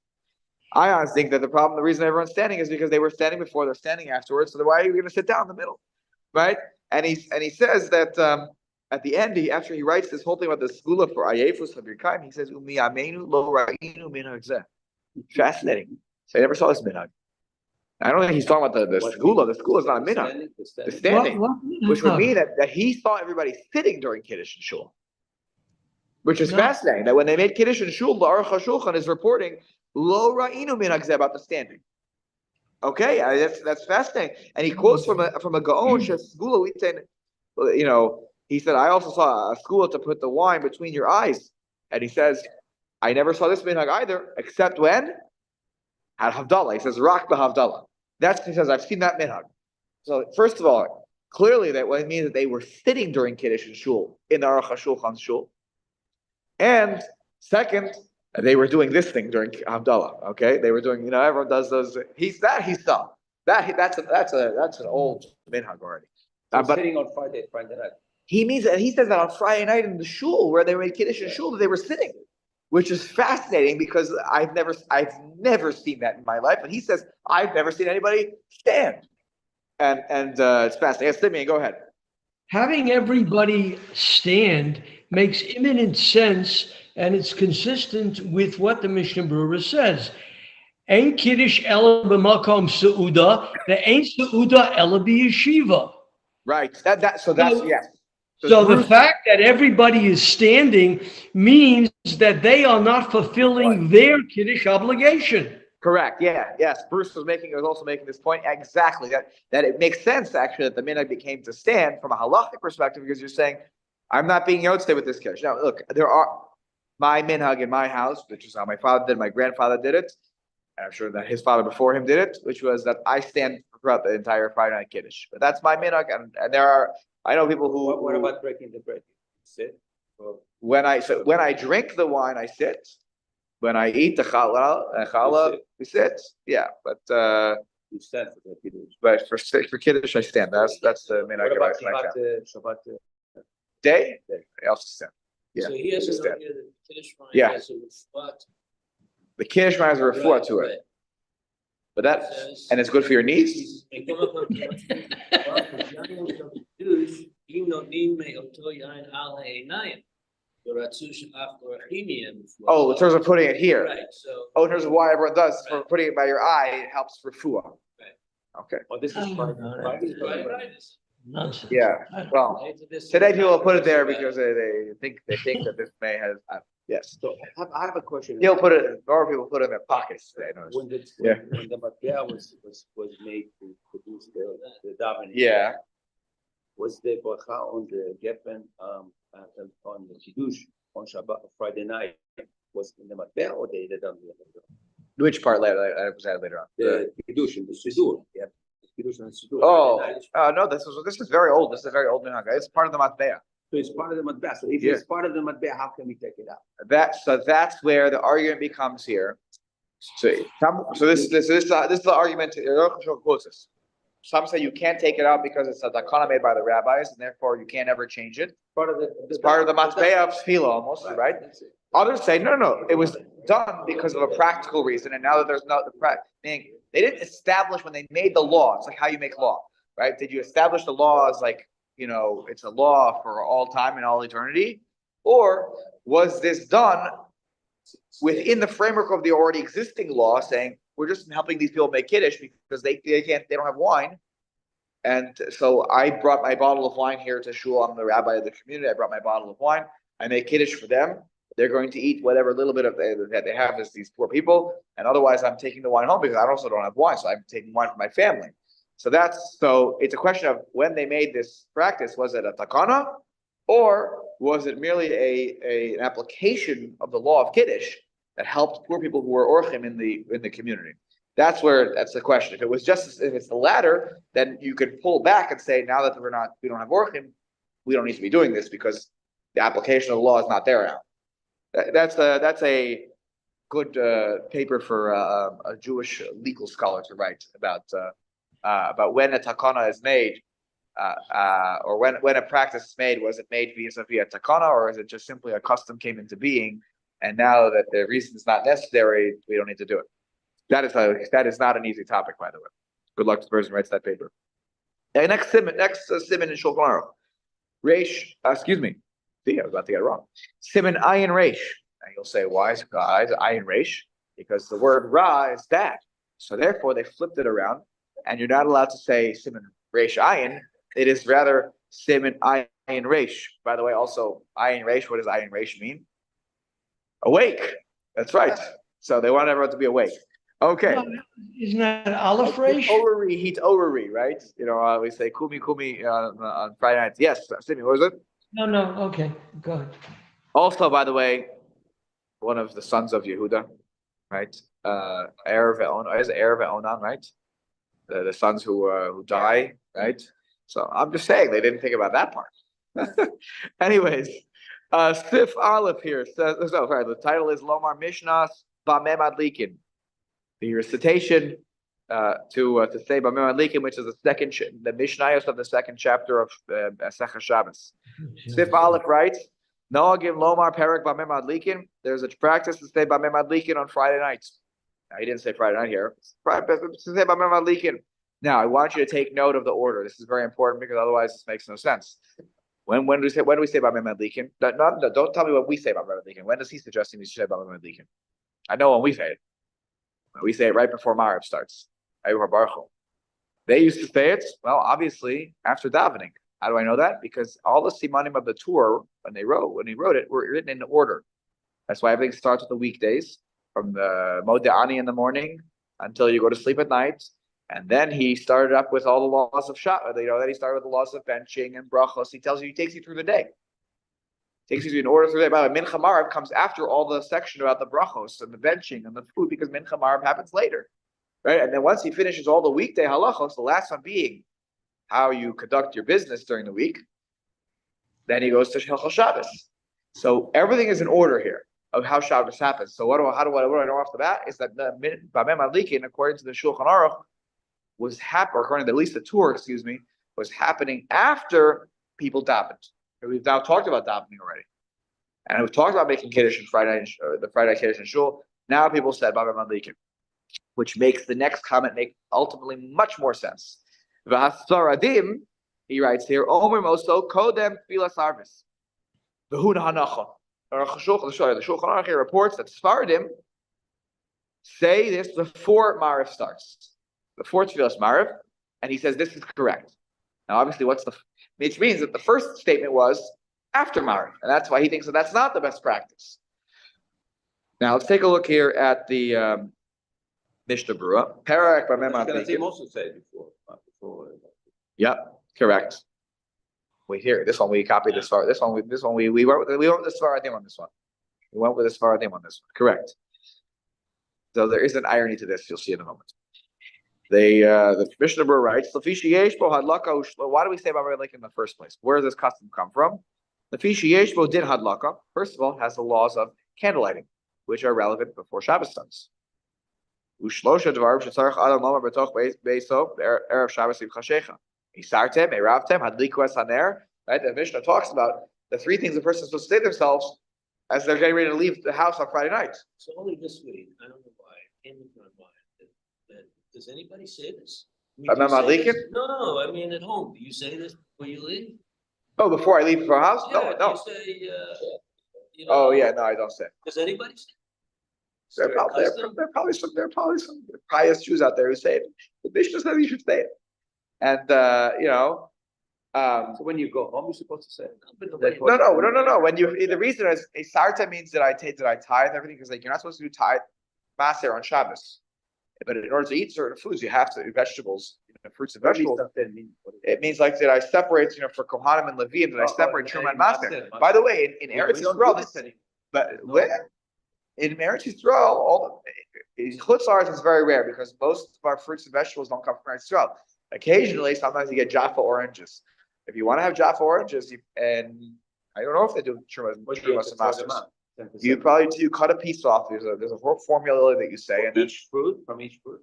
I honestly think that the reason everyone's standing is because they were standing before, they're standing afterwards. So why are you going to sit down in the middle, right? And he says that at the end, after he writes this whole thing about the skula for Ayefus Habirkaim, he says Umi Amenu Lo Ra'inu Minhag Zeh. Fascinating. So I never saw this minhag. I don't think he's talking about the skula. The skula is not a minhag. The standing, which would mean that he saw everybody sitting during Kiddush and Shul. Which is fascinating. That when they made Kiddush and Shul, the Aruch HaShulchan is reporting Lo Ra'inu Minhag Zeh about the standing. Okay, that's fascinating. And he quotes from a Gaon Sheskula Witen, he said, I also saw a skula to put the wine between your eyes. And he says, I never saw this minhag either, except when? At Havdalah. He says, Rak b'Havdalah. He says, I've seen that minhag. So first of all, clearly that what it means that they were sitting during Kiddush and Shul in the Aruch HaShulchan's Shul. And second, they were doing this thing during Havdalah. Okay, they were doing, everyone does those. He saw that's an old minhag already. But sitting on Friday night. He means that he says that on Friday night in the shul where they made Kiddush and Shul that they were sitting, which is fascinating because I've never seen that in my life. And he says I've never seen anybody stand, and it's fascinating. Yes, Simeon, go ahead. Having everybody stand makes imminent sense, and it's consistent with what the Mishnah Berurah says. Ein Kiddush ela b'makom seuda, the ein seuda ela b'yeshiva. Right. That's yes. So the fact that everybody is standing means that they are not fulfilling their Kiddush obligation. Correct. Yeah. Yes. Bruce was also making this point exactly that it makes sense actually that the minhag became to stand from a halachic perspective because you're saying I'm not being yotzei with this Kiddush. Now look, there are my minhag in my house, which is how my father did, my grandfather did it, and I'm sure that his father before him did it, which was that I stand throughout the entire Friday night Kiddush. But that's my minhag, and there are. I know people who. What about breaking the bread? Sit. When I drink the wine, I sit. When I eat the challah, we sit. Yeah, but you stand for the Kiddush. But for Kiddush, I stand. That's the main. What about Shabbat? Day? I also stand. Yeah. So he has just a stand. Kiddush wine. Yeah. Has a spot. The Kiddush wine has a refuah to it. But and it's good for your knees. Oh, in terms of putting it here. Right. So. Oh, in terms of why everyone does for putting it by your eye, it helps refuah. Right. Okay. Oh, this is Right. Nonsense. Yeah. Well, today people will put it there because they think that this may have. Yes. So I have a question. He'll put it. More people put it in their pockets. Today, When the matbea was made to produce the davening. Yeah. Was the bracha on the geffen on the kiddush on Shabbat Friday night was in the matbea or they did on the Which part later? I was added later on. The kiddush in the siddur. Yeah. Kiddush and siddur. No. This is very old. This is a very old minhag. It's part of the matbea. So it's part of the matbea. So if it's part of the matbea, how can we take it out? That's where the argument becomes here. So this is the argument. Some say you can't take it out because it's a takana made by the rabbis, and therefore you can't ever change it. It's part of the matbea of tefillah, almost, right? Others say no. It was done because of a practical reason, and now that there's no meaning they didn't establish when they made the law. It's like how you make law, right? Did you establish the law as like it's a law for all time and all eternity, or was this done within the framework of the already existing law, saying we're just helping these people make kiddush because they don't have wine, and so I brought my bottle of wine here to shul. I'm the rabbi of the community. I brought my bottle of wine. I make kiddush for them. they're going to eat whatever little bit of that they have as these poor people, and otherwise I'm taking the wine home because I also don't have wine, so I'm taking wine for my family. So it's a question of when they made this practice, was it a takana, or was it merely an application of the law of Kiddush that helped poor people who were orchim in the community? That's the question. If it's the latter, then you could pull back and say, now that we don't have orchim, we don't need to be doing this because the application of the law is not there now. That's a good paper for a Jewish legal scholar to write about when a takana is made, or when a practice is made. Was it made via takana, or is it just simply a custom came into being, and now that the reason is not necessary, we don't need to do it? That is not an easy topic, by the way. Good luck to the person who writes that paper. Next siman in Shulchan Aruch. Reish, excuse me. See, I was about to get it wrong. Siman ayin reish. And you'll say, why is ayin reish? Because the word ra is that. So therefore, they flipped it around, and you're not allowed to say siman reish ayin. It is rather siman ayin reish. By the way, also ayin reish. What does ayin reish mean? Awake. That's right. So they want everyone to be awake. Okay. No, isn't that Aleph Reish? Heat orrery, right? We say kumi on Friday nights. Yes, Simi, what was it? No, okay, go ahead. Also, by the way, one of the sons of Yehuda, right? Erev Ve'onan, right? The sons who die, right? So I'm just saying they didn't think about that part. Anyways, Sif Aleph here says, the title is Lomar Mishnas Bameh Madlikin. The recitation to say Bameh Madlikin, which is the Mishnayos of the second chapter of Masechah Shabbos. Sif Aleph writes, Noagim Lomar Perek Bameh Madlikin. There's a practice to say Bameh Madlikin on Friday nights. Now, he didn't say Friday night here. To say Bameh Madlikin. Now, I want you to take note of the order. This is very important because otherwise this makes no sense. When do we say Bameh Madlikin? No, don't tell me what we say about Bameh Madlikin. When does he suggest we should say Bameh Madlikin? I know when we say it. We say it right before Ma'ariv starts. They used to say it, well, obviously, after davening. How do I know that? Because all the simanim of the Torah, when he wrote it, were written in order. That's why everything starts with the weekdays, from the Modeh in the morning until you go to sleep at night. And then he started up with all the laws of Shabbat. Then he started with the laws of benching and brachos. He takes you through the day. Takes you in order through the day. By the way, Mincha Marav comes after all the section about the brachos and the benching and the food, because Mincha Marav happens later, right? And then once he finishes all the weekday halachos, the last one being how you conduct your business during the week, then he goes to Hilchot Shabbat. So everything is in order here of how Shabbos happens. So what do I know off the bat is that the Bameh Madlikin, according to the Shulchan Aruch, was happening, according to at least the Torah, was happening after people davened. We've now talked about davening already, and we've talked about making kiddush on Friday, the Friday kiddush in shul. Now people said Bameh Madlikin, which makes the next comment make ultimately much more sense. V'hasfaradim, he writes here, Omer Moso Kodem Tfilas Arvis, V'huna Hanacha. The Shulchan Aruch here reports that Sfaradim say this before Ma'ariv starts, before Tfilas Ma'ariv, and he says this is correct. Now, obviously, which means that the first statement was after Ma'ariv, and that's why he thinks that that's not the best practice. Now, let's take a look here at the Mishnah Berurah. Parak Bameh Madlikin. also said before. Yep, correct. Wait here. This one we copied this far. This one we went with the Sfaradim on this one. We went with the Sfaradim on this one. Correct. So there is an irony to this. You'll see in a moment. The Mishnah Berurah writes, why do we say about Madlikin in the first place? Where does this custom come from? The Yeshbo din hadlaka, first of all, has the laws of candlelighting, which are relevant before Shabbos starts. Ushlosha dvarim shetzarich adam lomar betoch beiso erev Shabbos yivchashecha. Isartem, eravtem, hadliku es haner. Right, the Mishnah talks about the three things the person is supposed to say to themselves as they're getting ready to leave the house on Friday night. So only this week, I don't know why, it came into my mind that does anybody say this? I mean, Bameh do you say Madlikin? this? No, I mean at home. Do you say this before you leave? Oh, before I leave for a house? Yeah, No. You say, you know, Oh yeah, no, I don't say. Does anybody say? There are probably some pious Jews out there who say it. The Mishnah says you should say it, and So when you go home, you're supposed to say. No. When you, the reason is a sarta means that I tithe everything because like you're not supposed to do tithe maser on Shabbos. But in order to eat certain foods, you have to vegetables, fruits and vegetables. It means like that I separate, for Kohanim and Levim, that I separate Truma and Maser. By the way, in Eretz Yisrael, in Eretz Yisrael, Chutz La'aretz is very rare because most of our fruits and vegetables don't come from Eretz Yisrael. Occasionally, sometimes you get Jaffa oranges. If you want to have Jaffa oranges, and I don't know if they do Truma and Maser. You cut a piece off. There's a whole formula that you say, and each fruit from each fruit.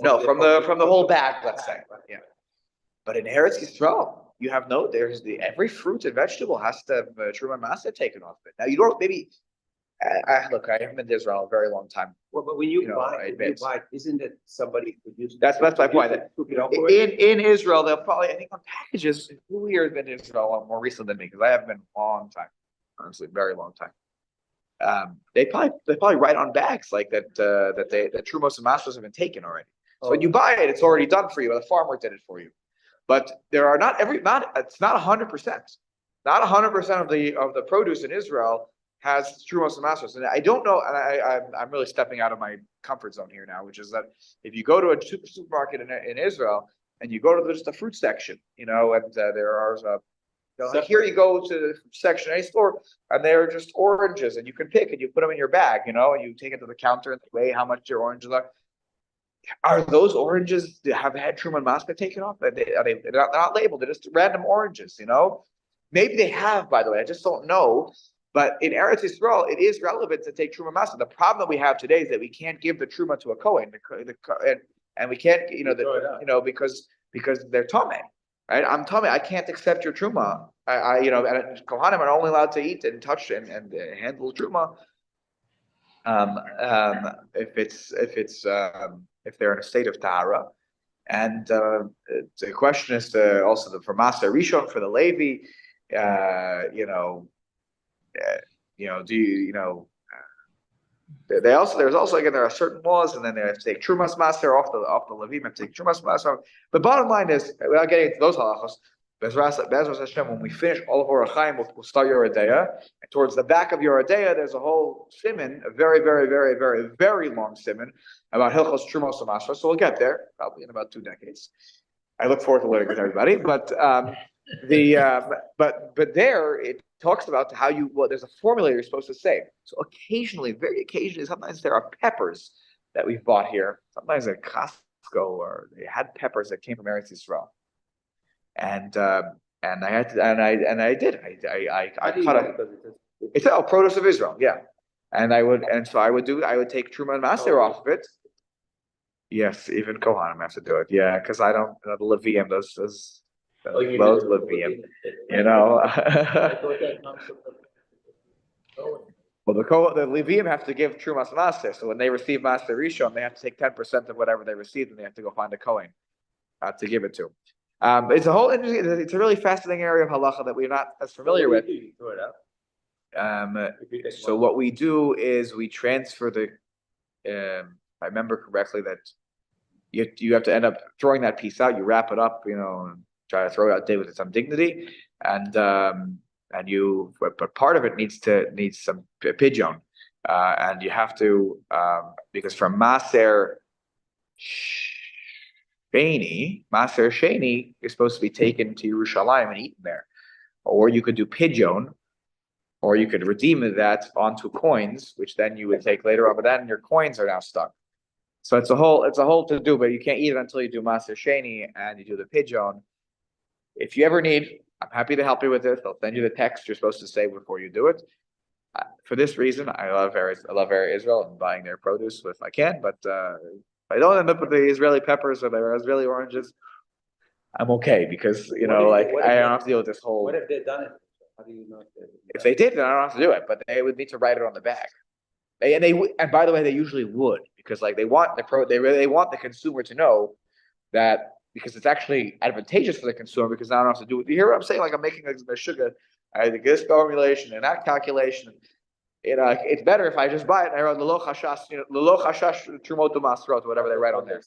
No, from the whole bag, let's say. Yeah. But in Eretz Yisrael, you have every fruit and vegetable has to have Truma Maser taken off it. Now you don't maybe. Look, I haven't been to Israel a very long time. Well, but when you buy, isn't it somebody produced? That's my point. In Israel, they'll probably, I think on packages, who here has been to Israel more recent than me? Because I haven't been a long time, honestly, very long time. They probably write on bags like that Trumos and Masters have been taken already. So when you buy it, it's already done for you. The farmer did it for you. But there are it's not 100%. Not 100% of the produce in Israel has Trumos and Masters. And I don't know, and I'm really stepping out of my comfort zone here now, which is that if you go to a supermarket in Israel and you go to just the fruit section, and there are here you go to the section A store, and they're just oranges, and you can pick, and you put them in your bag, and you take it to the counter and weigh how much your oranges are. Are those oranges that have had Truma and Maser taken off? They're not labeled. They're just random oranges, Maybe they have, by the way. I just don't know. But in Eretz Yisrael, it is relevant to take Truma Maser. The problem that we have today is that we can't give the Truma to a Kohen, and we can't, because they're Tomei. Right, I'm Tomei. I can't accept your truma. And Kohanim are only allowed to eat and touch and handle truma. If they're in a state of tahara, and the question is also for Maser Rishon for the Levi. There's also again there are certain laws, and then they have to take Trumas Maser off the Levim and take Trumas Maser. The bottom line is, without getting into those halachos, Bezras Hashem, when we finish all of our Chaim, we'll start Yoreh De'ah, and towards the back of Yoreh De'ah, there's a whole siman, a very, very, very, very, very long siman about Hilchos Trumos Maser. So we'll get there probably in about 2 decades. I look forward to learning with everybody, but there it talks about there's a formula you're supposed to say. So occasionally, very occasionally, sometimes there are peppers that we've bought here. Sometimes at Costco, or they had peppers that came from Eretz Yisrael, and I had to, and I did. I cut it's produce of Israel, yeah. And I would take Truma and Maser off of it. Yes, even Kohanim have to do it. Yeah, because I don't the Levium those Levium, Well, the Levium have to give Trumas Maser. So when they receive Maser Rishon, they have to take 10% of whatever they received, and they have to go find a Kohen to give it to. It's a whole interesting. It's a really fascinating area of halacha that we're not as familiar with. So what we do is we transfer the. If I remember correctly, that you have to end up throwing that piece out. You wrap it up, and try to throw it out with some dignity, but part of it needs some pidyon, and you have to because from Maser Sheni is supposed to be taken to Yerushalayim and eaten there, or you could do pidyon, or you could redeem that onto coins, which then you would take later on, but then your coins are now stuck. So it's a whole to do, but you can't eat it until you do Maser Sheni and you do the pidyon. If you ever need, I'm happy to help you with this. I'll send you the text you're supposed to say before you do it. For this reason, I love Eretz Israel and buying their produce if I can, but if I don't end up with the Israeli peppers or the Israeli oranges, I'm okay because I don't have to deal with this whole. What if they've done it? How do you know if they did, then I don't have to do it, but they would need to write it on the bag. And by the way, they usually would, because they want the consumer to know that, because it's actually advantageous for the consumer, because I don't have to do it. You hear what I'm saying? Like I'm making a sugar, I think this formulation and that calculation. It's better if I just buy it and I write Lelo Chashash Trumotu Masrot, whatever they write on there.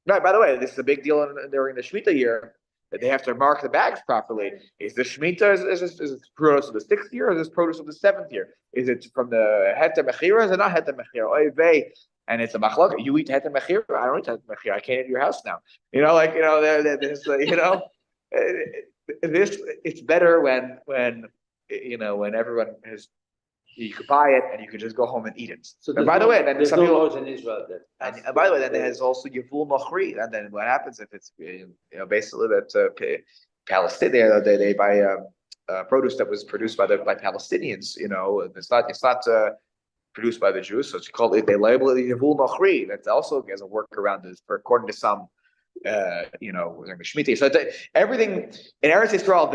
Right. By the way, this is a big deal during the Shemitah year. that they have to mark the bags properly. Is the Shemitah, is this produce of the 6th year, or is this produce of the 7th year? Is it from the Heter Mechira, is it not Heter Mechira? Oy vey. And it's a machlok. You eat Heter Mechira? I don't eat Heter Mechira. I can't eat your house now. There's, it's better when everyone has, you could buy it and you could just go home and eat it. So And by the way, then there's some no people, laws in Israel that. and by the way, then there's also Yevul Nochri. And then what happens if it's, basically that Palestinian, they buy produce that was produced by Palestinians, it's not produced by the Jews. So it's called, they label it Yevul Nochri. That's also has a workaround, according to some, during the Shemitah. So everything in Eretz Yisrael,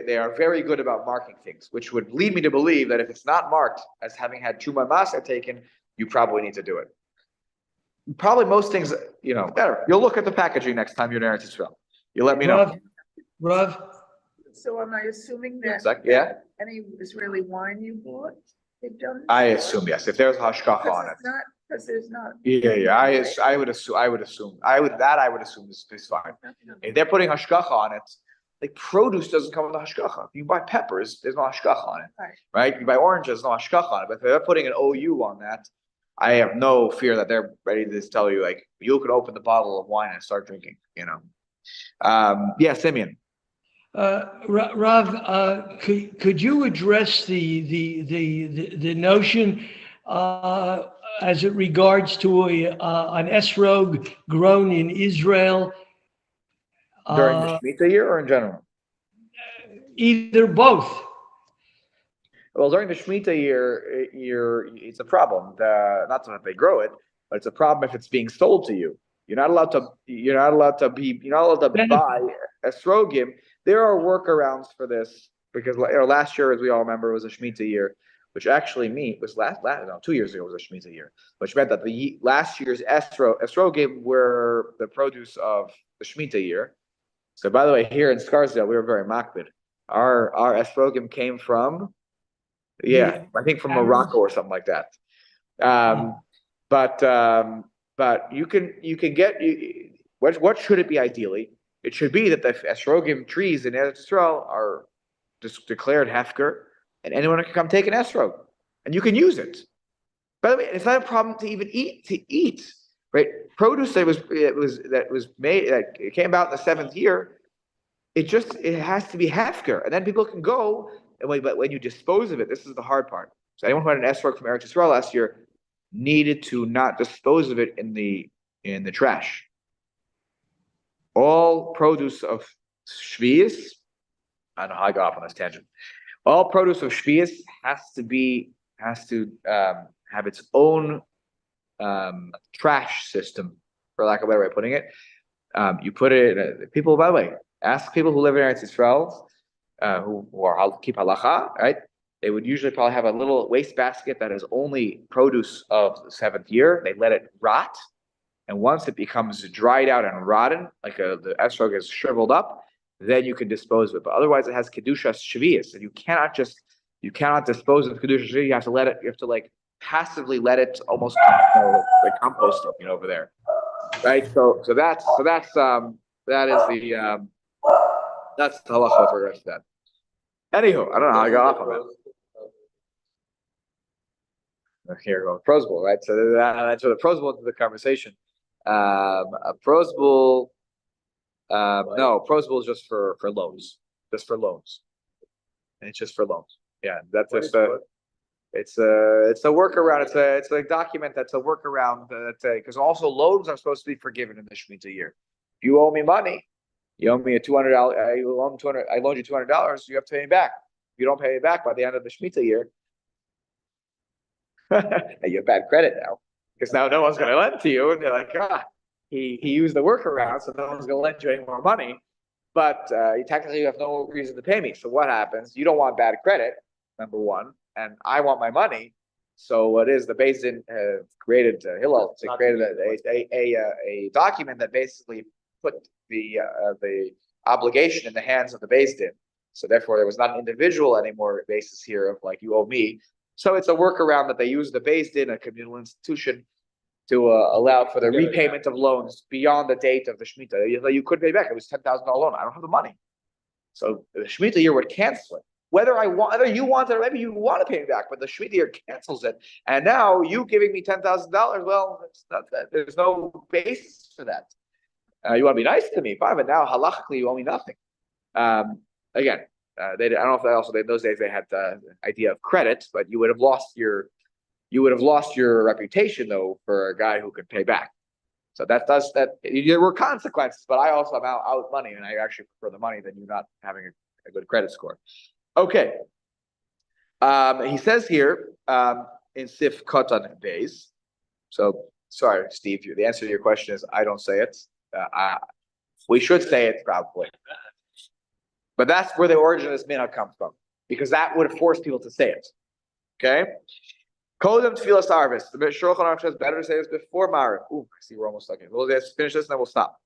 they are very good about marking things, which would lead me to believe that if it's not marked as having had Truma Maser taken, you probably need to do it. Probably most things, better. You'll look at the packaging next time you're in Eretz Yisrael. You let me know. Rav, So am I assuming that? Yeah, Any Israeli wine you bought, they've done? I assume yes. If there's hashgacha on it. Because there's not. Yeah. I would assume is fine. If they're putting hashgacha on it, like produce doesn't come with hashgacha. If you buy peppers, there's no hashgacha on it, right? You buy oranges, no hashgacha on it. But if they're putting an OU on that, I have no fear that they're ready to just tell you, like, you could open the bottle of wine and start drinking. Simeon. Rav, could you address the notion as it regards to an esrog grown in Israel During the Shemitah year or in general? Either both. Well, during the Shemitah year, it's a problem. Not that they grow it, but it's a problem if it's being sold to you. You're not allowed to buy esrogim. There are workarounds for this because last year, as we all remember, was a Shemitah year, which actually was 2 years ago was a Shemitah year, which meant that the last year's esrogim were the produce of the Shemitah year. So, by the way, here in Scarsdale, we were very makbid. Our esrogim came from, I think from Morocco or something like that. But you can get what should it be ideally? It should be that the esrogim trees in Eretz Yisrael are declared hefker, and anyone can come take an esrog, and you can use it. By the way, it's not a problem to even eat, right? Produce that came out in the 7th year. It has to be hefker, and then people can go. But when you dispose of it, this is the hard part. So anyone who had an esrog from Eretz Yisrael last year needed to not dispose of it in the trash. All produce of Shvius, I don't know how I got off on this tangent. All produce of Shvius has to have its own trash system, for lack of a better way of putting it. You put it. People, by the way, ask people who live in Eretz Yisrael, who keep halacha, right? They would usually probably have a little waste basket that is only produce of the 7th year. They let it rot. And once it becomes dried out and rotten, like the esrog is shriveled up, then you can dispose of it. But otherwise, it has kedushas shvius, and you cannot dispose of kedushas shvius. You have to let it. You have to passively let it almost like composting, over there, right? So that's the halacha for the rest of that. Anywho, I don't know how I got off on that. Here we go, Prosbul, right? So that's where the Prosbul into the conversation. A Prosbul, no, Prosbul is just for loans, and it's just for loans. Yeah, that's just it's a workaround. It's a document that's a workaround because also loans are supposed to be forgiven in the Shemitah year. If you owe me money, you owe me $200. I loaned you $200. You have to pay me back. If you don't pay me back by the end of the Shemitah year, you have bad credit now because now no one's going to lend to you, and they're like, he used the workaround, so no one's going to lend you any more money. But you technically have no reason to pay me. So what happens? You don't want bad credit, number one, and I want my money. So what is the Beis Din created Hillel created a document that basically put the obligation in the hands of the Beis Din. So therefore, there was not an individual anymore basis here of like you owe me. So it's a workaround that they use the Beis Din, a communal institution, allow for the repayment of loans beyond the date of the Shemitah. You could pay back. It was $10,000 loan. I don't have the money. So the Shemitah year would cancel it. Whether you want it or maybe you want to pay me back, but the Shemitah year cancels it. And now you giving me $10,000, well, it's not that. There's no basis for that. You want to be nice to me, fine, but now halachically you owe me nothing. Again, I don't know if in those days they had the idea of credit, but you would have lost your reputation though for a guy who could pay back. So there were consequences, but I also am out money, and I actually prefer the money than you not having a good credit score. Okay. He says here in Sif Katan Beis. So sorry, Steve. The answer to your question is I don't say it. We should say it probably, but that's where the origin of this minhag comes from, because that would have forced people to say it. Okay. Kodem tefillas arvis. The Shulchan Aruch says better to say this before Mariv. Ooh, I see we're almost stuck in. We'll just finish this and then we'll stop.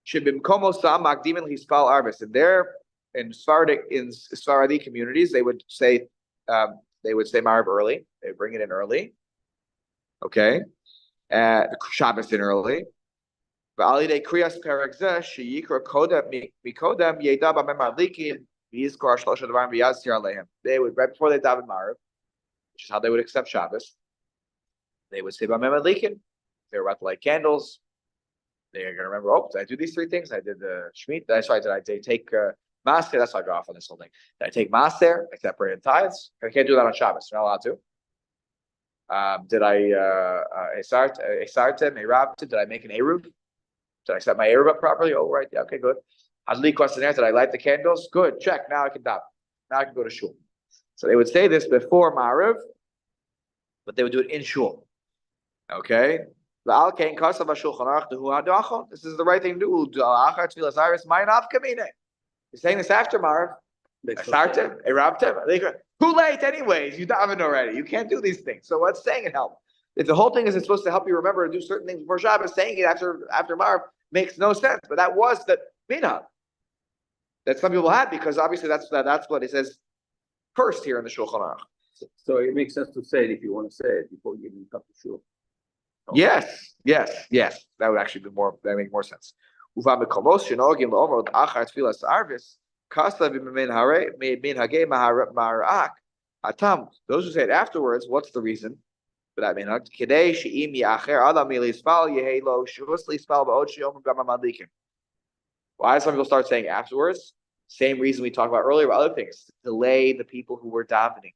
Shebimkomo sam magdimin hispal arvis. And there, in Sephardi communities, they would say Mariv early. They bring it in early. Okay, Shabbos in early. They would right before they daven Mariv, which is how they would accept Shabbos. They would say Bamem Adlikin. They were about to light candles. They're going to remember, oh, did I do these three things? I did the Shemitah. Sorry, did I take Maser? That's why I go off on this whole thing. Did I take Maser? I separated tithes. I can't do that on Shabbos. You're not allowed to. Did I Esartem, Erabtim? Did I make an Eruv? Did I set my Eruv up properly? Oh, right. Yeah, okay, good. Hadli Kwasaner, did I light the candles? Good. Check. Now I can daven. Now I can go to Shul. So they would say this before Mariv, but they would do it in Shul. Okay? This is the right thing to do. You're saying this after Mariv. Too late anyways. You davened already. You can't do these things. So what's saying it help? If the whole thing is supposed to help you remember to do certain things before Shabbos, saying it after Mariv makes no sense. But that was the minhag that some people had, because obviously that's what it says first here in the Shulchan Aruch. So it makes sense to say it if you want to say it before you even come to Shul. Yes. That would actually be more. That make more sense. Those who say it afterwards, what's the reason for that minhag? Why do some people start saying afterwards? Same reason we talked about earlier about other things. To delay the people who were davening,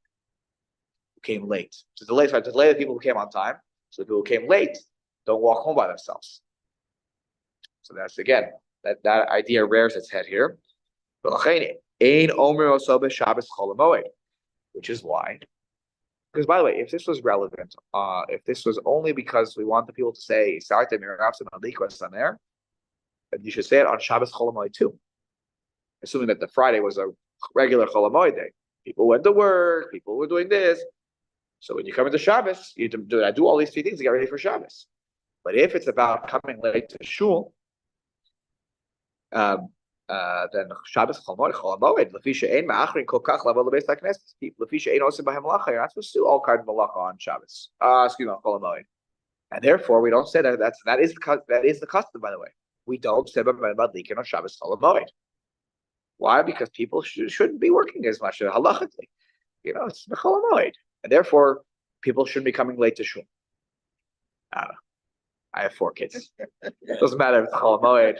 who came late. To delay the people who came on time. So the people who came late don't walk home by themselves. So that's again, that idea rears its head here. Which is why. Because by the way, if this was relevant, if this was only because we want the people to say then you should say it on Shabbos Chol Hamoed too. Assuming that the Friday was a regular Chol Hamoed day. People went to work, people were doing this. So when you come into Shabbos, you do all these three things to get ready for Shabbos. But if it's about coming late to Shul, then Shabbos Chol Hamoed, Lefisha Ein Ma'achrin Kol Kach Lavo LeBeis HaKnesses. Lefisha Ein Osim B'Hem Malacha. You're not supposed to do all kinds of malacha on Shabbos. Excuse me, on Chol Hamoed. And therefore, we don't say that. That is the custom, by the way. We don't say B'Mem Adlikin on Shabbos Chol Hamoed. Why? Because people shouldn't be working as much halachically. It's the Chol Hamoed. And therefore, people shouldn't be coming late to Shul. I don't know. I have 4 kids. It doesn't matter if it's Chol Hamoed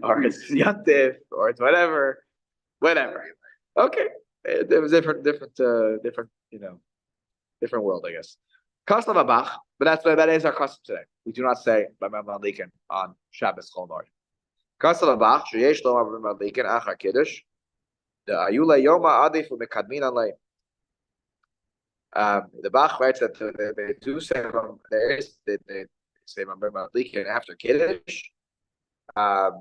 or it's Yantif or it's whatever. Okay, there was different world, I guess. Custom Abach, but that is our custom today. We do not say B'Mem Adlikin on Shabbos Chol Hamoed. Custom Abach, sheyesh lo B'Mem Adlikin achar kiddush, the ayula yoma adif u'mekadmin alei. The Bach writes that they do say they say B'Mem Adlikin after kiddush. The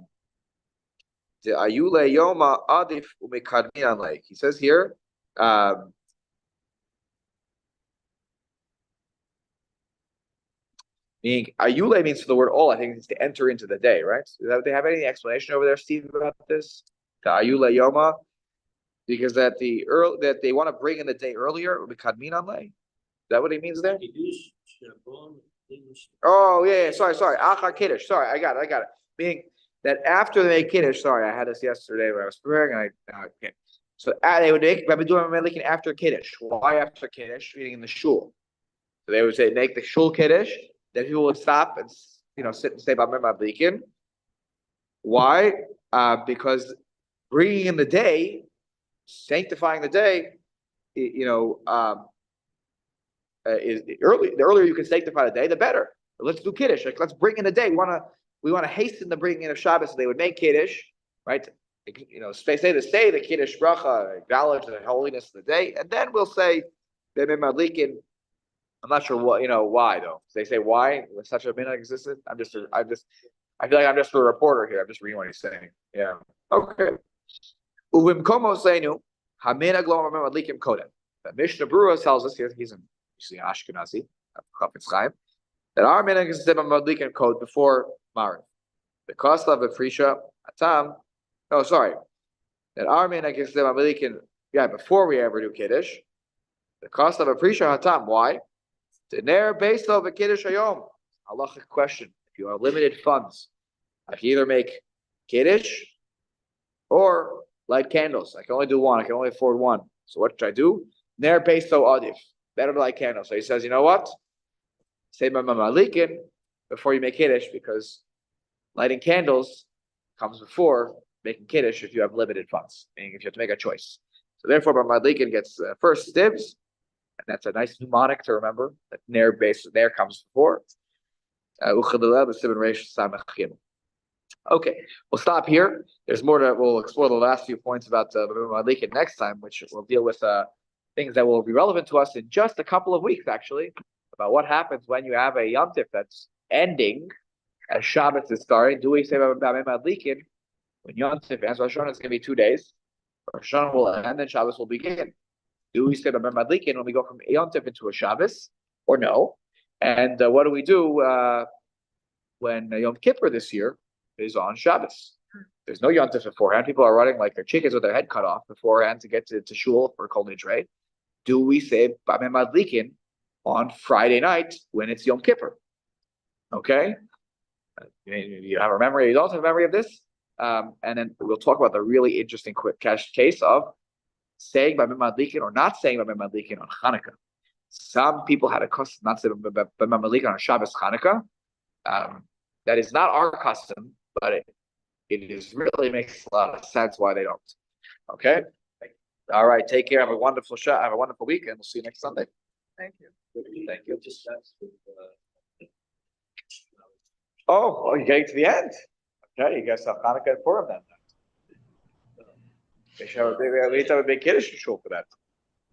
ayule yoma adif u'mekadmin alei. He says here. Meaning, ayule means for the word all. I think it's to enter into the day, right? Do they have any explanation over there, Steve, about this? The ayule yoma, because that they want to bring in the day earlier. Is that what he means there? Oh, yeah, sorry, Achar Kiddush, sorry, I got it. Meaning that after they make Kiddush, sorry, I had this yesterday when I was preparing, and I can't. So they would make, I've been doing Mamalikin after Kiddush. Why after Kiddush? Meaning in the shul. So they would say, make the shul Kiddush, then people would stop and, sit and say Mamalikin. Why? Because bringing in the day, sanctifying the day, is early. The earlier you can sanctify the day, the better. But let's do Kiddush. Like, let's bring in the day. We want to hasten the bringing in of Shabbos. So they would make Kiddush, right? Say the Kiddush bracha, acknowledge the holiness of the day, and then we'll say Madlikin. I'm not sure why though. They say why when such a minhag existed. I feel like I'm just a reporter here. I'm just reading what he's saying. Yeah. Okay. Uvimkomo seinu haminag lo madlikim kodem. The Mishnah Berurah tells us here. He's an Ashkenazi, Chafetz Chaim, that our minhag is to madlikim code before Mariv. The cost of a frisha atam. Oh, sorry. That our minhag is to madlikim. Yeah, before we ever do Kiddush. The cost of a frisha hatam. Why? Dener based of a Kiddush hayom. Halachic question. If you have limited funds, I can either make Kiddush or light candles. I can only do one. I can only afford one. So what should I do? Ner based of adif. Better to light candles. So he says, you know what? Say Mamalikin before you make Kiddush, because lighting candles comes before making Kiddush if you have limited funds, meaning if you have to make a choice. So therefore, Mamalikin gets first dibs, and that's a nice mnemonic to remember, that Ner base there comes before. Okay, we'll stop here. There's more we'll explore the last few points about Mamalikin next time, which will deal with things that will be relevant to us in just a couple of weeks, actually, about what happens when you have a Yom Tif that's ending as Shabbos is starting. Do we say Mamalikin when Yom Tif ends? Rosh Hashanah is going to be 2 days. Rosh Hashanah will end and Shabbos will begin. Do we say Mamalikin when we go from Yom Tif into a Shabbos, or no? And what do we do when Yom Kippur this year is on Shabbos? There's no Yom Tif beforehand. People are running like their chickens with their head cut off beforehand to get to shul for Kol Nidrei. Do we say Bameh Madlikin on Friday night when it's Yom Kippur? Okay, you have a memory. You don't have a memory of this, and then we'll talk about the really interesting quick case of saying Bameh Madlikin or not saying Bameh Madlikin on Hanukkah. Some people had a custom not to say Bameh Madlikin on Shabbos Hanukkah. That is not our custom, but it really makes a lot of sense why they don't. Okay. All right. Take care. Have a wonderful show. Have a wonderful week, and we'll see you next Sunday. Thank you. Thank you. Oh, you're getting to the end. Okay, you guys have Hanukkah and Purim then. We need to have a big Kiddush shul for that.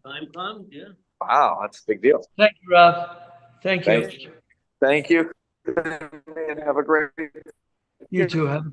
Time comes, yeah. Wow, that's a big deal. Thank you, Rav. Thank you. Thank you. And have a great week. You too. Have a great